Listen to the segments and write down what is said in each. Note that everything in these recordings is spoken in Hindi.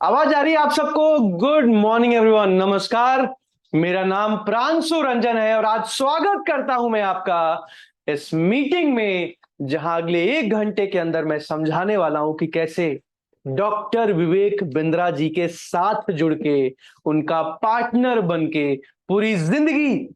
आवाज आ रही है आप सबको? गुड मॉर्निंग एवरीवन, नमस्कार। मेरा नाम प्रांशु रंजन है और आज स्वागत करता हूं मैं आपका इस मीटिंग में, जहां अगले 1 घंटे के अंदर मैं समझाने वाला हूं कि कैसे डॉक्टर विवेक बिंद्रा जी के साथ जुड़ के, उनका पार्टनर बन के पूरी जिंदगी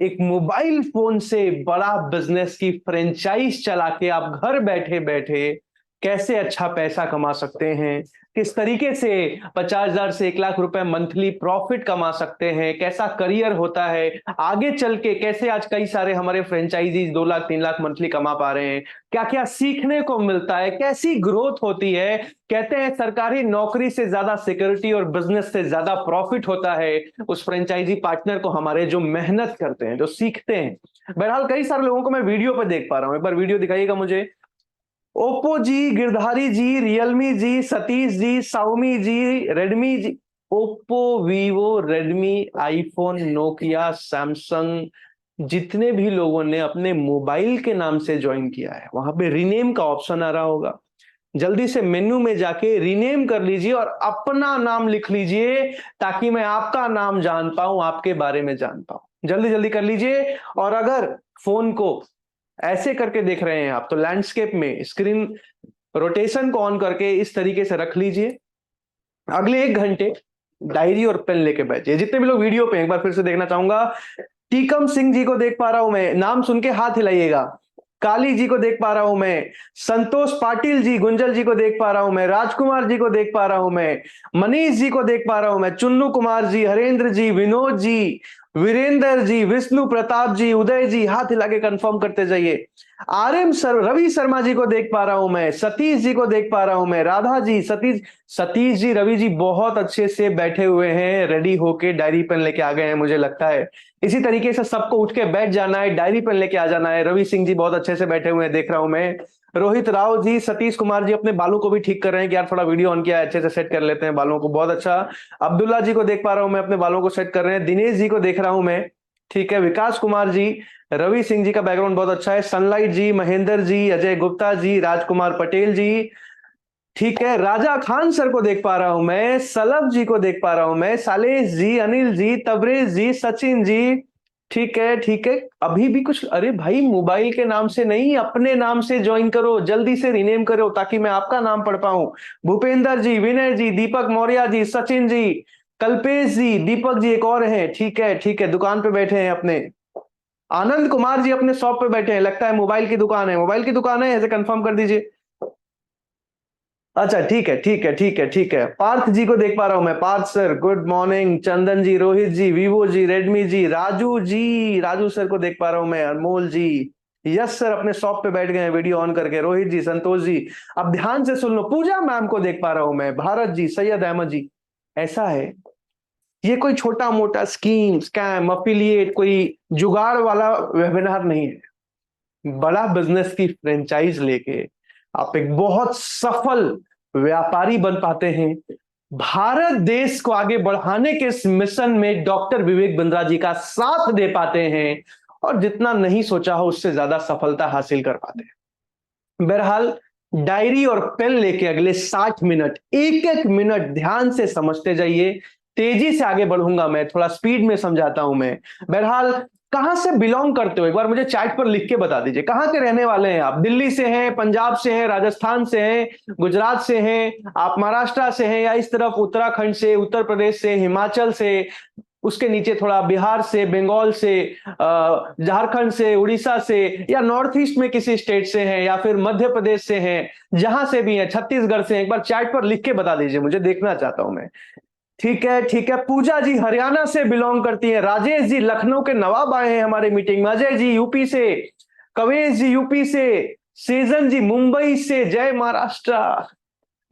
एक मोबाइल फोन से बड़ा बिजनेस की फ्रेंचाइज चला के आप घर बैठे बैठे कैसे अच्छा पैसा कमा सकते हैं, किस तरीके से 50,000 से 1 लाख रुपए मंथली प्रॉफिट कमा सकते हैं, कैसा करियर होता है आगे चल के, कैसे आज कई सारे हमारे फ्रेंचाइजीज 2 लाख 3 लाख मंथली कमा पा रहे हैं, क्या क्या सीखने को मिलता है, कैसी ग्रोथ होती है। कहते हैं सरकारी नौकरी से ज्यादा सिक्योरिटी और बिजनेस से ज्यादा प्रॉफिट होता है उस फ्रेंचाइजी पार्टनर को, हमारे जो मेहनत करते हैं, जो सीखते हैं। बहरहाल कई सारे लोगों को मैं वीडियो पर देख पा रहा हूं, एक बार वीडियो दिखाइएगा मुझे। Oppo ji, Girdhari ji, Realme ji, Satish ji, Xiaomi ji, Redmi ji. Oppo, Vivo, Redmi, iPhone, Nokia, Samsung, जितने भी लोगों ने अपने मोबाइल के नाम से ज्वाइन किया है, वहां पे रीनेम का ऑप्शन आ रहा होगा। जल्दी से मेन्यू में जाके रीनेम कर लीजिए और अपना नाम लिख लीजिए, ताकि मैं आपका नाम जान पाऊं, आपके बारे में जान पाऊं। जल्दी जल्दी कर लीजिए। और अगर फोन को ऐसे करके देख रहे हैं आप, तो लैंडस्केप में स्क्रीन रोटेशन को ऑन करके इस तरीके से रख लीजिए। अगले 1 घंटे डायरी और पेन लेके बैठिए। जितने भी लोग वीडियो पे, एक बार फिर से देखना चाहूंगा। टीकम सिंह जी को देख पा रहा हूं मैं, नाम सुन के हाथ हिलाइएगा। काली जी को देख पा रहा हूं मैं। संतोष पाटिल जी, गुंजल जी को देख पा रहा हूं मैं। राजकुमार जी को देख पा रहा हूं मैं। मनीष जी को देख पा रहा हूं मैं। चुन्नू कुमार जी, हरेंद्र जी, विनोद जी, वीरेंद्र जी, विष्णु प्रताप जी, उदय जी, हाथ हिला के कंफर्म करते जाइए। आरएम सर, रवि शर्मा जी को देख पा रहा हूं मैं। सतीश जी को देख पा रहा हूं मैं। राधा जी, सतीश जी, रवि जी बहुत अच्छे से बैठे हुए हैं, रेडी होके डायरी पेन लेके आ गए हैं मुझे लगता है। इसी तरीके से सबको उठ के बैठ जाना है, डायरी पेन लेके आ जाना है। रवि सिंह जी बहुत अच्छे से बैठे हुए हैं, देख रहा हूं मैं। रोहित राव जी, सतीश कुमार जी अपने बालों को भी ठीक कर रहे हैं कि यार थोड़ा वीडियो ऑन किया है, अच्छे से सेट कर लेते हैं बालों को, बहुत अच्छा। अब्दुल्ला जी को देख पा रहा हूं मैं, अपने बालों को सेट कर रहे हैं। दिनेश जी को देख रहा हूं मैं, ठीक है। विकास कुमार जी, रवि सिंह जी का बैकग्राउंड बहुत अच्छा है। सनलाइट जी, महेंद्र जी, अजय गुप्ता जी, राजकुमार पटेल जी, ठीक है। राजा खान सर को देख पा रहा हूं मैं। सलभ जी को देख पा रहा हूं मैं। सालेश जी, अनिल जी, तबरेज जी, सचिन जी, ठीक है ठीक है। अभी भी कुछ, अरे भाई मोबाइल के नाम से नहीं, अपने नाम से ज्वाइन करो, जल्दी से रीनेम करो ताकि मैं आपका नाम पढ़ पाऊं। भूपेंद्र जी, विनय जी, दीपक मौर्य जी, सचिन जी, कल्पेश जी, दीपक जी, एक और हैं, ठीक है ठीक है, दुकान पे बैठे हैं अपने। आनंद कुमार जी अपने शॉप पे बैठे हैं, लगता है मोबाइल की दुकान है, मोबाइल की दुकान है, ऐसे कंफर्म कर दीजिए। अच्छा ठीक है ठीक है ठीक है ठीक है। पार्थ जी को देख पा रहा हूं मैं। Parth sir good morning. Chandan ji, Rohit ji, Vivo ji, Redmi ji, Raju ji, Raju sir को देख पा रहा हूं मैं। अनमोल जी, यस सर, अपने शॉप पे बैठ गए हैं वीडियो ऑन करके। रोहित जी, संतोष जी, अब ध्यान से सुन लो। पूजा मैम को देख पा रहा हूं मैं। भारत जी, सैयद अहमद जी। ऐसा है, ये कोई छोटा मोटा स्कीम, स्कैम, अफिलिएट, कोई जुगाड़ वाला वेबिनार नहीं है। बड़ा बिजनेस की फ्रेंचाइज लेके आप एक बहुत सफल व्यापारी बन पाते हैं। भारत देश को आगे बढ़ाने के इस मिशन में डॉक्टर विवेक बिंद्रा जी का साथ दे पाते हैं, और जितना नहीं सोचा हो उससे ज्यादा सफलता हासिल कर पाते हैं। बहरहाल डायरी और पेन लेके अगले 60 मिनट, एक एक मिनट ध्यान से समझते जाइए। तेजी से आगे बढ़ूंगा मैं, थोड़ा स्पीड में समझाता हूं मैं। बहरहाल, कहां से बिलोंग करते हो, एक बार मुझे चैट पर लिख के बता दीजिए। कहां के रहने वाले हैं आप? दिल्ली से हैं, पंजाब से हैं, राजस्थान से हैं, गुजरात से हैं, आप महाराष्ट्र से हैं, या इस तरफ उत्तराखंड से, उत्तर प्रदेश से, हिमाचल से, उसके नीचे थोड़ा बिहार से, बंगाल से, झारखंड से, उड़ीसा से, या नॉर्थ ईस्ट में किसी स्टेट से हैं, या फिर मध्य प्रदेश से हैं, जहां से भी हैं, छत्तीसगढ़ से हैं, एक बार चैट पर लिख के बता दीजिए, मुझे देखना चाहता हूं मैं। ठीक है ठीक है। पूजा जी हरियाणा से बिलोंग करती है। राजेश जी लखनऊ के नवाब आए हैं हमारे मीटिंग में। अजय जी यूपी से। कवेश जी यूपी से। सेजन जी मुंबई से। जय महाराष्ट्र।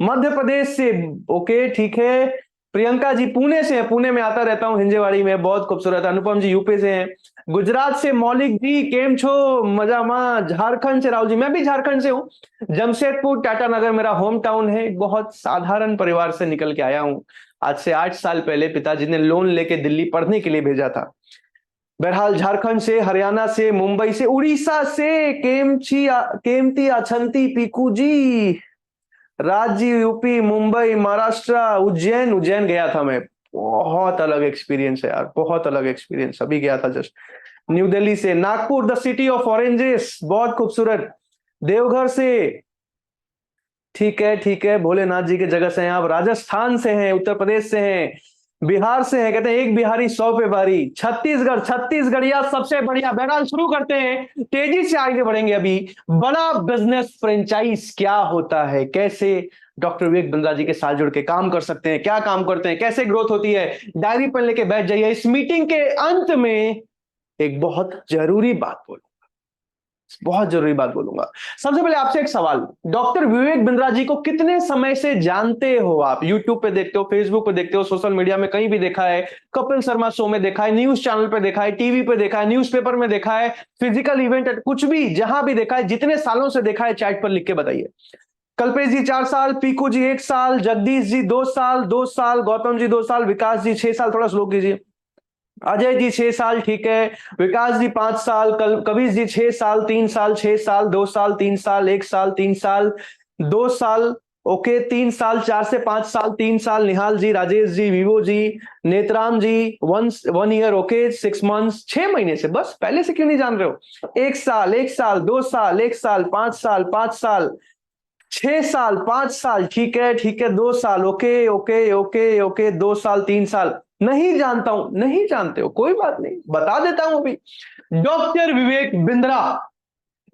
मध्य प्रदेश से, ओके ठीक है। प्रियंका जी पुणे से है, पुणे में आता रहता हूँ, हिंजेवाड़ी में, बहुत खूबसूरत। अनुपम जी यूपी से हैं। गुजरात से मौलिक जी, केम छो, मजा मा। झारखंड से राहुल जी, मैं भी झारखंड से हूँ। जमशेदपुर टाटानगर मेरा होम टाउन है। बहुत साधारण परिवार से निकल के आया हूँ। आज से 8 साल पहले पिताजी ने लोन लेके दिल्ली पढ़ने के लिए भेजा था। बहरहाल झारखंड से, हरियाणा से, मुंबई से, उड़ीसा से, केमची केमती अछंती पीकू जी, रांची, यूपी, मुंबई, महाराष्ट्र, उज्जैन। उज्जैन गया था मैं, बहुत अलग एक्सपीरियंस है यार, बहुत अलग एक्सपीरियंस। अभी गया था जस्ट। न्यू दिल्ली से Nagpur, the city of oranges, बहुत खूबसूरत। देवघर से, ठीक है ठीक है, भोलेनाथ जी के जगह से हैं आप। राजस्थान से हैं, उत्तर प्रदेश से हैं, बिहार से हैं। कहते हैं एक बिहारी 100 पे भारी। छत्तीसगढ़, छत्तीसगढ़िया सबसे बढ़िया। बहरहाल शुरू करते हैं, तेजी से आगे बढ़ेंगे। अभी बड़ा बिजनेस फ्रेंचाइज क्या होता है, कैसे डॉक्टर विवेक बिंद्रा जी के साथ जुड़ के काम कर सकते हैं, क्या काम करते हैं, कैसे ग्रोथ होती है, डायरी पेन लेके बैठ जाइए। इस मीटिंग के अंत में एक बहुत जरूरी बात बोलूंगा, बहुत जरूरी बात बोलूंगा। सबसे पहले आपसे एक सवाल, डॉक्टर विवेक बिंद्रा जी को कितने समय से जानते हो आप? यूट्यूब पे देखते हो, फेसबुक पे देखते हो, सोशल मीडिया में कहीं भी देखा है, कपिल शर्मा शो में देखा है, न्यूज चैनल पे देखा है, टीवी पे देखा है, न्यूज़पेपर में देखा है, फिजिकल इवेंट, कुछ भी जहां भी देखा है, जितने सालों से देखा है, चैट पर लिख के बताइए। कल्पेश जी 4 साल, पीकू जी 1 साल, जगदीश जी 2 साल, 2 साल, गौतम जी 2 साल, विकास जी 6 साल, थोड़ा स्लो कीजिए, अजय जी 6 साल, ठीक है, विकास जी 5 साल, कबीर जी 6 साल, 3 साल, 6 साल, 2 साल, 3 साल, 1 साल, 3 साल, 2 साल, ओके, 3 साल, 4 से 5 साल, 3 साल, निहाल जी, राजेश जी, विवो जी, नेत्राम जी, 1 ईयर, ओके, 6 मंथ्स, 6 महीने से, बस पहले से क्यों नहीं जान रहे हो? 1 साल, 1 साल, 2 साल, 1 साल, 5 साल, 5 साल, 6 साल, 5 साल, ठीक है ठीक है, 2 साल, ओके ओके ओके ओके, 2 साल, 3 साल, नहीं जानता हूं, नहीं जानते हो, कोई बात नहीं, बता देता हूं अभी। डॉक्टर विवेक बिंद्रा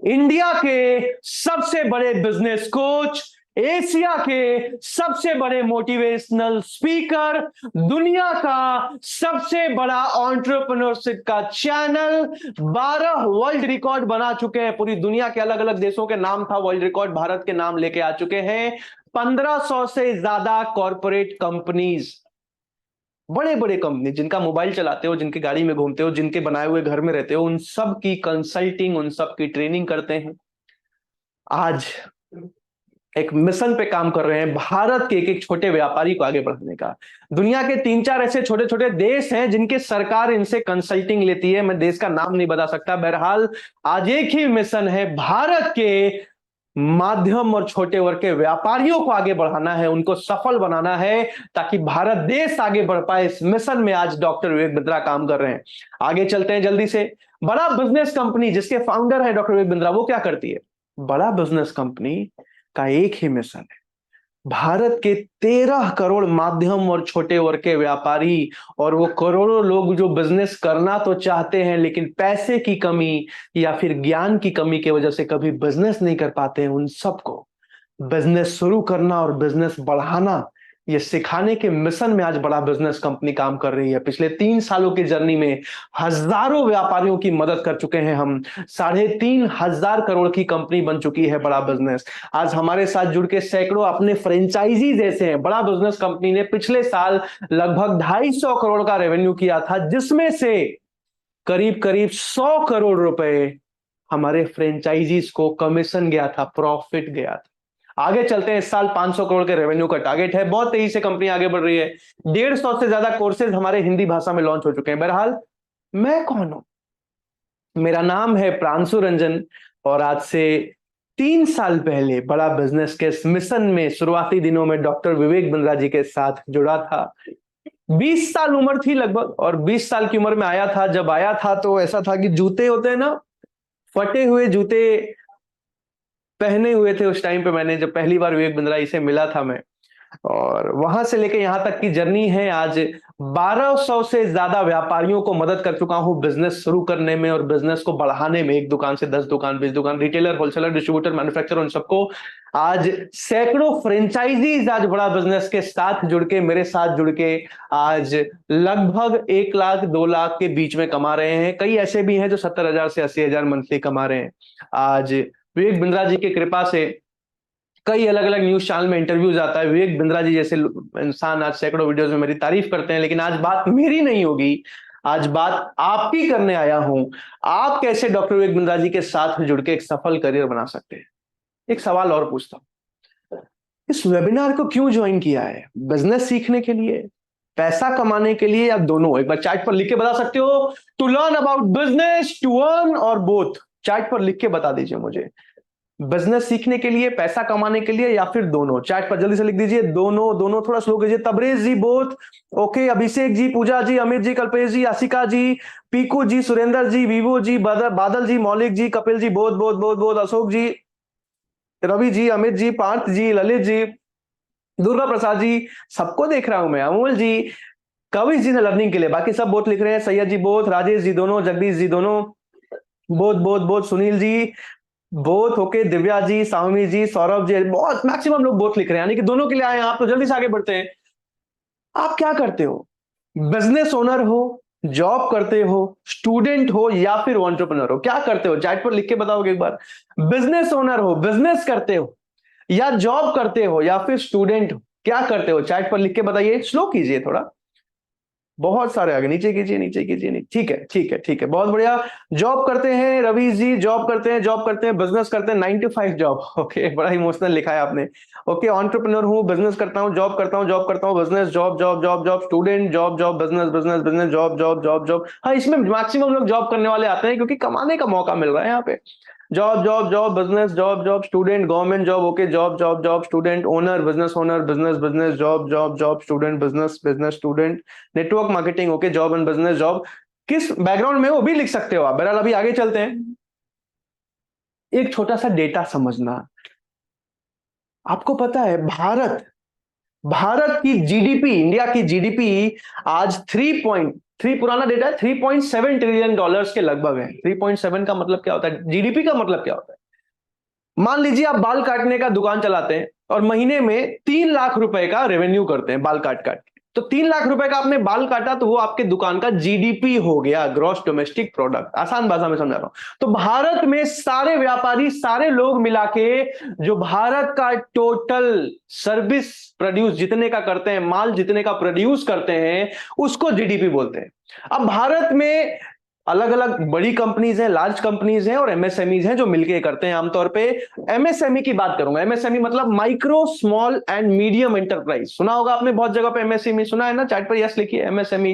इंडिया के सबसे बड़े बिजनेस कोच, एशिया के सबसे बड़े मोटिवेशनल स्पीकर, दुनिया का सबसे बड़ा एंटरप्रेन्योरशिप का चैनल, 12 वर्ल्ड रिकॉर्ड बना चुके हैं, पूरी दुनिया के अलग अलग देशों के नाम था वर्ल्ड रिकॉर्ड, भारत के नाम लेके आ चुके हैं, 1500 से ज्यादा कॉर्पोरेट कंपनीज, बड़े बड़े कंपनी, जिनका मोबाइल चलाते हो, जिनकी गाड़ी में घूमते हो, जिनके बनाए हुए घर में रहते हो, उन सब की कंसल्टिंग, उन सब की ट्रेनिंग करते हैं। आज एक मिशन पे काम कर रहे हैं, भारत के एक एक छोटे व्यापारी को आगे बढ़ाने का। दुनिया के 3-4 ऐसे छोटे छोटे देश हैं जिनके सरकार इनसे कंसल्टिंग लेती है, मैं देश का नाम नहीं बता सकता। बहरहाल आज एक ही मिशन है, भारत के माध्यम और छोटे वर्ग के व्यापारियों को आगे बढ़ाना है, उनको सफल बनाना है, ताकि भारत देश आगे बढ़ पाए। इस मिशन में आज डॉक्टर विवेक बिंद्रा काम कर रहे हैं। आगे चलते हैं जल्दी से। बड़ा बिजनेस कंपनी जिसके फाउंडर है डॉक्टर विवेक बिंद्रा, वो क्या करती है? बड़ा बिजनेस कंपनी का एक ही मिशन है, भारत के 13 करोड़ माध्यम और छोटे वर्ग के व्यापारी और वो करोड़ों लोग जो बिजनेस करना तो चाहते हैं लेकिन पैसे की कमी या फिर ज्ञान की कमी की वजह से कभी बिजनेस नहीं कर पाते हैं, उन सबको बिजनेस शुरू करना और बिजनेस बढ़ाना, ये सिखाने के मिशन में आज बड़ा बिजनेस कंपनी काम कर रही है। पिछले 3 सालों की जर्नी में हजारों व्यापारियों की मदद कर चुके हैं हम, 3,500 करोड़ की कंपनी बन चुकी है बड़ा बिजनेस। आज हमारे साथ जुड़ के सैकड़ों अपने फ्रेंचाइजी जैसे हैं। बड़ा बिजनेस कंपनी ने पिछले साल लगभग 250 करोड़ का रेवेन्यू किया था, जिसमें से करीब करीब 100 करोड़ रुपए हमारे फ्रेंचाइजीज को कमीशन गया था, प्रॉफिट गया था। आगे चलते हैं, इस साल 500 करोड़ के रेवेन्यू का टारगेट है, बहुत तेजी से कंपनी आगे बढ़ रही है। 150 से ज्यादा कोर्सेज हमारे हिंदी भाषा में लॉन्च हो चुके हैं। बहरहाल मैं कौन हूं? मेरा नाम है प्रांशु रंजन, और आज से 3 साल पहले बड़ा बिजनेस के इस मिशन में शुरुआती दिनों में डॉक्टर विवेक बिंद्रा जी के साथ जुड़ा था। 20 साल उम्र थी लगभग, और 20 साल की उम्र में आया था। जब आया था तो ऐसा था कि जूते होते हैं ना, फटे हुए जूते पहने हुए थे उस टाइम पे। मैंने जब पहली बार विवेक बिंद्रा से मिला था मैं, और वहां से लेके यहां तक की जर्नी है। आज 1200 से ज्यादा व्यापारियों को मदद कर चुका हूं बिजनेस शुरू करने में और बिजनेस को बढ़ाने में। 1 दुकान से 10 दुकान, 20 दुकान, रिटेलर, होलसेलर, डिस्ट्रीब्यूटर, मैन्युफैक्चरर, उन सबको। आज सैकड़ों फ्रेंचाइजीज आज बड़ा बिजनेस के साथ जुड़ के, मेरे साथ जुड़ के, आज लगभग 1 लाख 2 लाख के बीच में कमा रहे हैं। कई ऐसे भी हैं जो 70,000 से 80,000 मंथली कमा रहे हैं। आज विवेक बिंद्रा जी की कृपा से कई अलग अलग न्यूज चैनल में इंटरव्यूज आता है। विवेक बिंद्रा जी जैसे इंसान आज सैकड़ों वीडियोस में मेरी तारीफ करते हैं, लेकिन आज बात मेरी नहीं होगी, आज बात आपकी करने आया हूं। आप कैसे डॉक्टर विवेक बिंद्रा जी के साथ जुड़ के एक सफल करियर बना सकते हैं? एक सवाल और पूछता हूं, इस वेबिनार को क्यों ज्वाइन किया है? बिजनेस सीखने के लिए, पैसा कमाने के लिए, या दोनों? एक बार चैट पर लिख के बता सकते हो, to learn about business, to earn, और बोथ? चैट पर लिख के बता दीजिए मुझे। बिजनेस सीखने के लिए, पैसा कमाने के लिए, या फिर दोनों? चैट पर जल्दी से लिख दीजिए दोनों। दोनों थोड़ा स्लो कीजिए। Tabrez ji both, okay. Abhishek ji, Pooja ji, Amit ji, Kalpesh ji, Ashika ji, Piku ji, Surendra ji, Vivo ji, Badal ji, Maulik ji, Kapil ji, both both both both, Ashok ji, Ravi ji, Amit ji, Parth ji, Lalit ji, Durga Prasad ji, सबको देख रहा हूं मैं। अमोल जी, कविश जी ने लर्निंग के लिए, बाकी सब बोथ लिख रहे हैं। सैयद जी बोथ, राजेश जी दोनों, जगदीश जी दोनों, both both both, Sunil ji both, okay. Divya ji, सावमी जी, सौरभ जी, बहुत मैक्सिमम लोग बोथ लिख रहे हैं, यानी कि दोनों के लिए आए हैं आप। तो जल्दी से आगे बढ़ते हैं। आप क्या करते हो? बिजनेस ओनर हो, जॉब करते हो, स्टूडेंट हो, या फिर एंटरप्रेन्योर हो? क्या करते हो? चैट पर लिख के बताओगे एक बार। बिजनेस ओनर हो, बिजनेस करते हो, या जॉब करते हो, या फिर स्टूडेंट हो? क्या करते हो? चैट पर लिख के बताइए। स्लो कीजिए थोड़ा, बहुत सारे आगे, नीचे कीजिए, नीचे कीजिए। नहीं, ठीक है, ठीक है, ठीक है, बहुत बढ़िया। जॉब करते हैं रवि जी, जॉब करते हैं, जॉब करते हैं, बिजनेस करते हैं, 9 to 5 जॉब। ओके, बड़ा इमोशनल लिखा है आपने। ओके, एंटरप्रेन्योर हूं, बिजनेस करता हूं, जॉब करता हूं, जॉब करता हूं, business, job job job job, student, job job, business business business, job job job job. हाँ, इसमें मैक्सिमम लोग जॉब करने वाले आते हैं क्योंकि कमाने का मौका मिल रहा है यहाँ पे। Job job job, business, job job, student, government job, okay. Job job job, student, owner, business owner, business business, job job job, student, business business, student, network marketing, okay. Job and business, job. किस बैकग्राउंड में वो भी लिख सकते हो आप। बहरहाल अभी आगे चलते हैं। एक छोटा सा डेटा समझना। आपको पता है भारत भारत की जीडीपी, इंडिया की जीडीपी आज 3.3, पुराना डेटा है, $3.7 ट्रिलियन के लगभग है। 3.7 का मतलब क्या होता है? जीडीपी का मतलब क्या होता है? मान लीजिए आप बाल काटने का दुकान चलाते हैं और महीने में 3 लाख रुपए का रेवेन्यू करते हैं बाल काट काट के। तो 3 लाख रुपए का आपने बाल काटा तो वो आपके दुकान का जीडीपी हो गया, ग्रॉस डोमेस्टिक प्रोडक्ट। आसान भाषा में समझा रहा हूं। तो भारत में सारे व्यापारी, सारे लोग मिला के जो भारत का टोटल सर्विस प्रोड्यूस जितने का करते हैं, माल जितने का प्रोड्यूस करते हैं, उसको जीडीपी बोलते हैं। अब भारत में अलग अलग बड़ी कंपनीज हैं, लार्ज कंपनीज हैं, और एमएसएमईज हैं जो मिलके करते हैं आमतौर पे। एमएसएमई की बात करूंगा। एमएसएमई मतलब micro, small and medium enterprise. सुना होगा आपने बहुत जगह पे एमएसएमई, सुना है ना? चैट पर यस लिखिए। एमएसएमई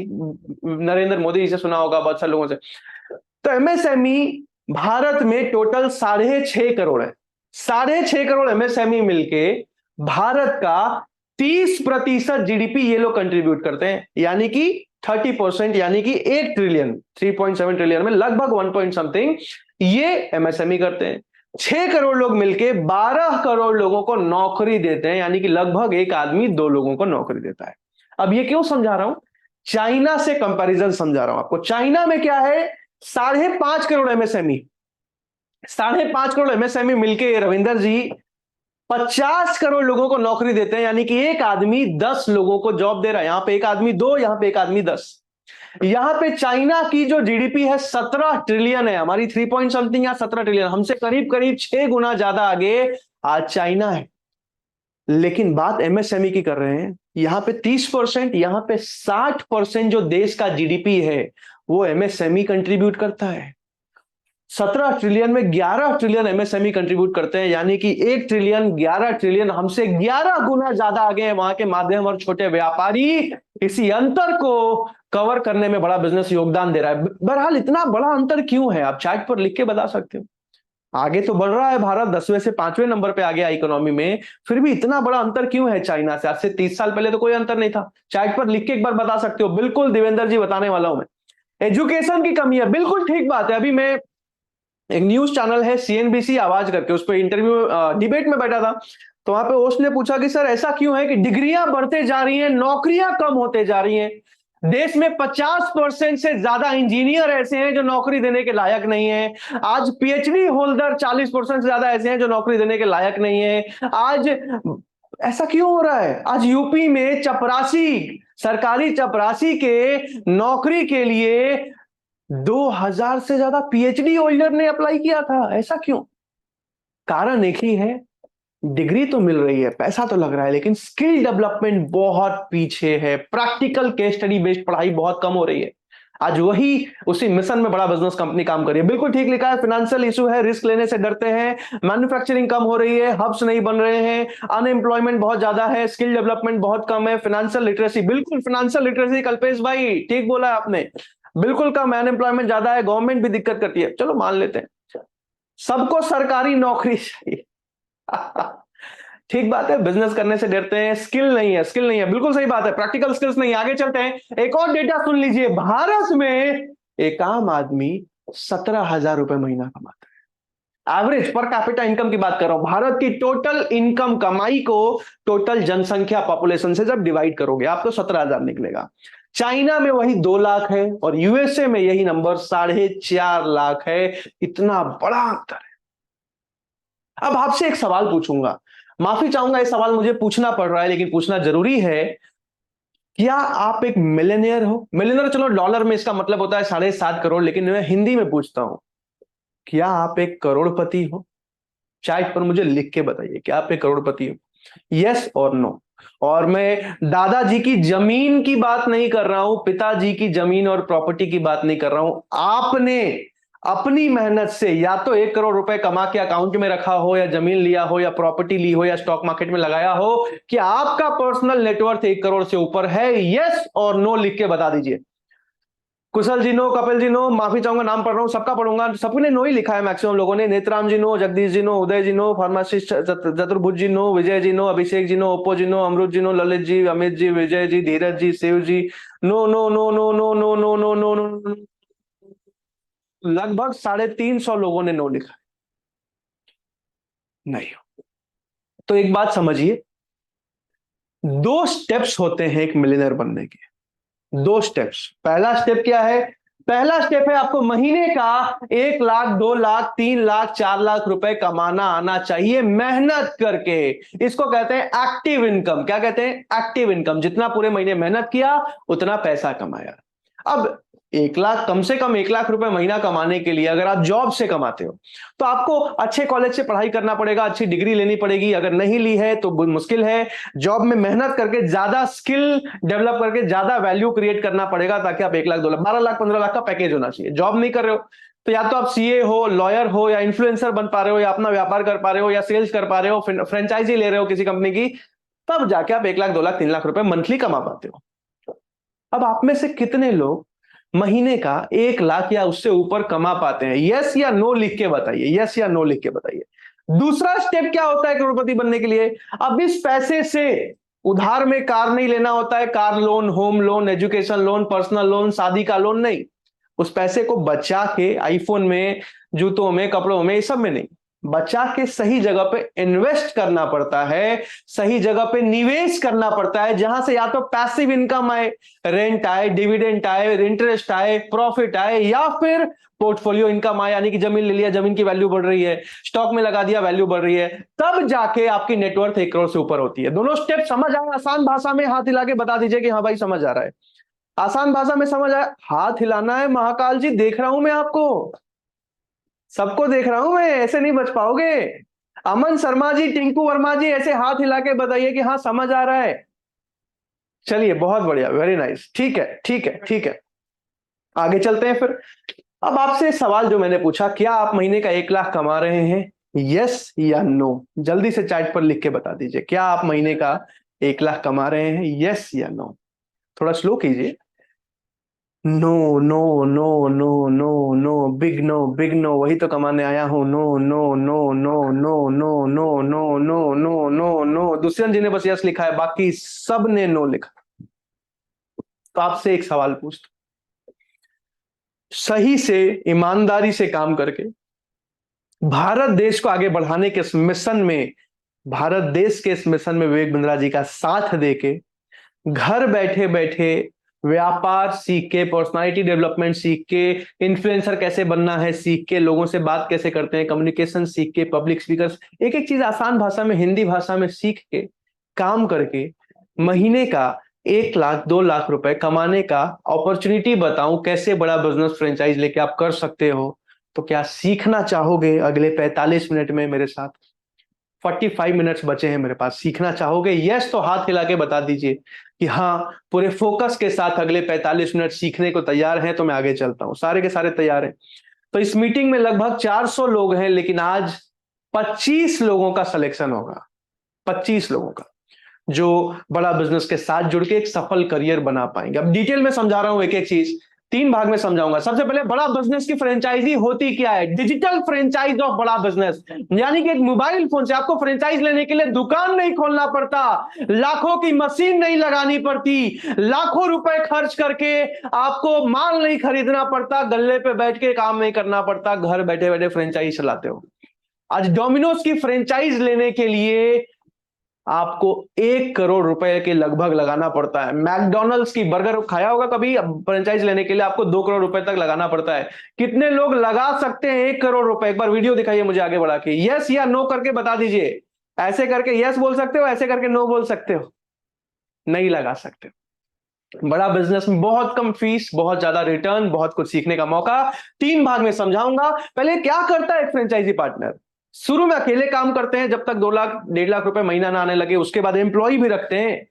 नरेंद्र मोदी जी से सुना होगा बहुत सारे लोगों से। तो एमएसएमई भारत में टोटल 6.5 करोड़ है। 6.5 करोड़ एमएसएमई मिलके भारत का 30% जीडीपी ये लोग कंट्रीब्यूट करते हैं, यानी कि 30%, यानी कि 1 ट्रिलियन, 3.7 ट्रिलियन में लगभग 1 पॉइंट समथिंग ये एमएसएमई करते हैं। 6 करोड़ लोग मिलके 12 करोड़ लोगों को नौकरी देते हैं, यानी कि लगभग एक आदमी 2 लोगों को नौकरी देता है। अब ये क्यों समझा रहा हूं? चाइना से कंपैरिजन समझा रहा हूं आपको। चाइना में क्या है? 5.5 करोड़ एमएसएमई, 5.5 करोड़ एमएसएमई मिलके रविंदर जी 50 करोड़ लोगों को नौकरी देते हैं, यानी कि एक आदमी 10 लोगों को जॉब दे रहा है। यहां पे एक आदमी 2, यहां पे एक आदमी 10। यहां पे चाइना की जो जीडीपी है 17 ट्रिलियन है, हमारी 3 पॉइंट समथिंग या 17 ट्रिलियन, हमसे करीब करीब 6 गुना ज्यादा आगे आज चाइना है। लेकिन बात एमएसएमई की कर रहे हैं। यहां पे 30%, यहां पे 60% जो देश का जीडीपी है वो एमएसएमई कंट्रीब्यूट करता है। 17 ट्रिलियन में 11 ट्रिलियन एमएसएमई कंट्रीब्यूट करते हैं, यानी कि 1 ट्रिलियन, 11 ट्रिलियन, हमसे 11 गुना ज्यादा आगे हैं वहां के माध्यम और छोटे व्यापारी। इसी अंतर को कवर करने में बड़ा बिजनेस योगदान दे रहा है। बहरहाल इतना बड़ा अंतर क्यों है? आप चैट पर लिख के बता सकते हो। आगे तो बढ़ रहा है भारत, 10वें से 5वें नंबर पे आ गया इकोनॉमी में, फिर भी इतना बड़ा अंतर क्यों है चाइना से? आज से 30 साल पहले तो कोई अंतर नहीं था। चैट पर लिख के एक बार बता सकते हो। बिल्कुल देवेंद्र जी, बताने वाला हूं मैं। एजुकेशन की कमी है, बिल्कुल ठीक बात है। अभी मैं एक न्यूज चैनल है सीएनबीसी आवाज करके, उस पर इंटरव्यू डिबेट में बैठा था। तो वहां पे होस्ट ने पूछा कि सर ऐसा क्यों है कि डिग्रियां बढ़ते जा रही हैं, नौकरियां कम होते जा रही हैं? देश में 50% से ज्यादा इंजीनियर ऐसे हैं जो नौकरी देने के लायक नहीं है। आज पीएचडी होल्डर 40% से ज्यादा ऐसे हैं जो नौकरी देने के लायक नहीं है। आज ऐसा क्यों हो रहा है? आज यूपी में चपरासी, सरकारी चपरासी के नौकरी के लिए 2000 से ज्यादा पीएचडी होल्डर ने अप्लाई किया था। ऐसा क्यों? कारण एक ही है, डिग्री तो मिल रही है, पैसा तो लग रहा है, लेकिन स्किल डेवलपमेंट बहुत पीछे है। प्रैक्टिकल केस स्टडी बेस्ड पढ़ाई बहुत कम हो रही है। आज वही उसी मिशन में बड़ा बिजनेस कंपनी काम कर रही है। बिल्कुल ठीक लिखा है। फाइनेंशियल इशू है, रिस्क लेने से डरते हैं, मैन्युफैक्चरिंग कम हो रही है, हब्स नहीं बन रहे हैं, अनएम्प्लॉयमेंट बहुत ज्यादा है, स्किल डेवलपमेंट बहुत कम है, फाइनेंशियल लिटरेसी, बिल्कुल फाइनेंशियल लिटरेसी, कल्पेश भाई ठीक बोला है आपने, बिल्कुल कम, अनएम्प्लॉयमेंट ज्यादा है, गवर्नमेंट भी दिक्कत करती है। चलो मान लेते हैं। सबको सरकारी नौकरी चाहिए। ठीक बात है, बिजनेस करने से डरते हैं, स्किल नहीं है, स्किल नहीं है, बिल्कुल सही बात है, प्रैक्टिकल स्किल्स नहीं। आगे चलते हैं, एक और डेटा सुन लीजिए। भारत में एक आम आदमी 17,000 रुपए महीना कमाता है। एवरेज पर कैपिटा इनकम की बात कर रहा हूं। भारत की टोटल इनकम, कमाई को टोटल जनसंख्या, पॉपुलेशन से जब डिवाइड करोगे आपको 17,000 निकलेगा। चाइना में वही 2 लाख है और यूएसए में यही नंबर 4.5 लाख है। इतना बड़ा अंतर है। अब आपसे एक सवाल पूछूंगा, माफी चाहूंगा, ये सवाल मुझे पूछना पड़ रहा है लेकिन पूछना जरूरी है। क्या आप एक मिलेनियर हो? मिलेनियर चलो डॉलर में इसका मतलब होता है 7.5 करोड़, लेकिन मैं हिंदी में पूछता हूं, क्या आप एक करोड़पति हो? चैट पर मुझे लिख के बताइए, क्या आप एक करोड़पति हो? यस और नो। और मैं दादाजी की जमीन की बात नहीं कर रहा हूं, पिताजी की जमीन और प्रॉपर्टी की बात नहीं कर रहा हूं। आपने अपनी मेहनत से या तो 1 करोड़ रुपए कमा के अकाउंट में रखा हो, या जमीन लिया हो, या प्रॉपर्टी ली हो, या स्टॉक मार्केट में लगाया हो, कि आपका पर्सनल नेटवर्थ 1 करोड़ से ऊपर है? यस और नो लिख के बता दीजिए। कुशल जी नो, कपिल जी नो, माफी चाहूंगा नाम पढ़ रहा हूं, सबका पढ़ूंगा, सबने नो ही लिखा है मैक्सिमम लोगों ने। Netram ji no, Jagdish ji no, Uday ji no, pharmacist Chaturbhuj ji no, Vijay ji no, Abhishek ji no, Oppo ji no, Amrit ji no, Lalit ji, Amit ji, Vijay ji, Dheeraj ji, Shiv ji. No no no no no no no no no no. लगभग 350 लोगों ने नो लिखा। नहीं हो तो एक बात समझिए, 2 स्टेप्स होते हैं एक मिलियनर बनने के। 2 स्टेप्स। पहला स्टेप क्या है? पहला स्टेप है आपको महीने का 1 लाख, 2 लाख, 3 लाख, 4 लाख रुपए कमाना आना चाहिए मेहनत करके। इसको कहते हैं एक्टिव इनकम। क्या कहते हैं? Active income. जितना पूरे महीने मेहनत किया उतना पैसा कमाया। अब 1 लाख, कम से कम 1 लाख रुपए महीना कमाने के लिए अगर आप जॉब से कमाते हो तो आपको अच्छे कॉलेज से पढ़ाई करना पड़ेगा, अच्छी डिग्री लेनी पड़ेगी। अगर नहीं ली है तो मुश्किल है। जॉब में मेहनत करके ज्यादा स्किल डेवलप करके ज्यादा वैल्यू क्रिएट करना पड़ेगा, ताकि आप 1 लाख, 2 लाख, 12 लाख, 15 लाख का पैकेज होना चाहिए। जॉब नहीं कर रहे हो तो या तो आप सीए हो, लॉयर हो, या इन्फ्लुएंसर बन पा रहे हो, या अपना व्यापार कर पा रहे हो, या सेल्स कर पा रहे हो, फ्रेंचाइजी ले रहे हो किसी कंपनी की, तब जाके आप 1 लाख, 2 लाख, 3 लाख रुपए मंथली कमा पाते हो। अब आप में से कितने लोग महीने का 1 लाख या उससे ऊपर कमा पाते हैं? यस या नो लिख के बताइए, यस या नो लिख के बताइए। दूसरा स्टेप क्या होता है करोड़पति बनने के लिए? अब इस पैसे से उधार में कार नहीं लेना होता है। Car loan, home loan, education loan, personal loan, शादी का लोन नहीं। उस पैसे को बचा के आईफोन में, जूतों में, कपड़ों में, ये सब में नहीं, बचा के सही जगह पे इन्वेस्ट करना पड़ता है, सही जगह पे निवेश करना पड़ता है, जहां से या तो पैसिव इनकम आए, रेंट आए, डिविडेंड आए, इंटरेस्ट आए, प्रॉफिट आए, या फिर पोर्टफोलियो इनकम आए, यानी कि जमीन ले लिया, जमीन की वैल्यू बढ़ रही है, स्टॉक में लगा दिया, वैल्यू बढ़ रही है, तब जाके आपकी नेटवर्थ 1 करोड़ से ऊपर होती है। दोनों स्टेप समझ आए? आसान भाषा में हाथ हिला के बता दीजिए कि हाँ भाई समझ आ रहा है। आसान भाषा में समझ आया? हाथ हिलाना है महाकाल जी, देख रहा हूं मैं आपको, सबको देख रहा हूं मैं, ऐसे नहीं बच पाओगे। अमन शर्मा जी, टिंकू वर्मा जी, ऐसे हाथ हिला के बताइए कि हाँ समझ आ रहा है। चलिए बहुत बढ़िया, वेरी नाइस, ठीक है ठीक है ठीक है। आगे चलते हैं फिर। अब आपसे सवाल जो मैंने पूछा, क्या आप महीने का 1 लाख कमा रहे हैं? यस या नो? जल्दी से चैट पर लिख के बता दीजिए, क्या आप महीने का 1 लाख कमा रहे हैं? यस या नो? थोड़ा स्लो कीजिए। No no no no no no, big no, big no, वही तो कमाने आया हूं। No no no no no no no no no no no no. Dushyant ji ने बस यस लिखा है, बाकी सब ने नो लिखा। तो आपसे एक सवाल पूछता, सही से, ईमानदारी से काम करके भारत देश को आगे बढ़ाने के इस मिशन में, भारत देश के इस मिशन में विवेक बिंद्रा जी का साथ देके घर बैठे बैठे व्यापार सीख के, पर्सनालिटी डेवलपमेंट सीख के, इन्फ्लुएंसर कैसे बनना है सीख के, लोगों से बात कैसे करते हैं, कम्युनिकेशन सीख के, पब्लिक स्पीकर, एक एक चीज आसान भाषा में, हिंदी भाषा में सीख के काम करके महीने का 1 लाख, 2 लाख रुपए कमाने का अपॉर्चुनिटी बताऊं, कैसे बड़ा बिजनेस फ्रेंचाइज लेके आप कर सकते हो, तो क्या सीखना चाहोगे अगले 45 मिनट में मेरे साथ? 45 मिनट्स बचे हैं मेरे पास, सीखना चाहोगे? यस तो हाथ हिला के बता दीजिए कि हाँ पूरे फोकस के साथ अगले 45 मिनट सीखने को तैयार हैं। तो मैं आगे चलता हूं, सारे के सारे तैयार हैं। तो इस मीटिंग में लगभग 400 लोग हैं, लेकिन आज 25 लोगों का सिलेक्शन होगा, 25 लोगों का, जो बड़ा बिजनेस के साथ जुड़ के एक सफल करियर बना पाएंगे। अब डिटेल में समझा रहा हूं एक एक चीज। तीन भाग में समझाऊंगा। सबसे पहले बड़ा बिजनेस की फ्रेंचाइजी होती क्या है, डिजिटल फ्रेंचाइज ऑफ बड़ा बिजनेस, यानी कि एक मोबाइल फोन से आपको फ्रेंचाइज लेने के लिए दुकान नहीं खोलना पड़ता, लाखों की मशीन नहीं लगानी पड़ती, लाखों रुपए खर्च करके आपको माल नहीं खरीदना पड़ता, गल्ले पे बैठ के काम नहीं करना पड़ता, घर बैठे बैठे फ्रेंचाइज चलाते हो। आज डोमिनोज की फ्रेंचाइज लेने के लिए आपको 1 करोड़ रुपए के लगभग लगाना पड़ता है। मैकडॉनल्ड्स की बर्गर खाया होगा कभी, अब फ्रेंचाइज लेने के लिए आपको 2 करोड़ रुपए तक लगाना पड़ता है। कितने लोग लगा सकते हैं 1 करोड़ रुपए? एक बार वीडियो दिखाइए मुझे आगे बढ़ा के, यस या नो करके बता दीजिए। ऐसे करके यस बोल सकते हो, ऐसे करके नो बोल सकते हो। नहीं लगा सकते। बड़ा बिजनेस में बहुत कम फीस, बहुत ज्यादा रिटर्न, बहुत कुछ सीखने का मौका। तीन भाग में समझाऊंगा। पहले क्या करता है एक फ्रेंचाइजी पार्टनर? शुरू में अकेले काम करते हैं, जब तक 2 लाख 1.5 लाख रुपए महीना ना आने लगे, उसके बाद एम्प्लॉय भी रखते हैं।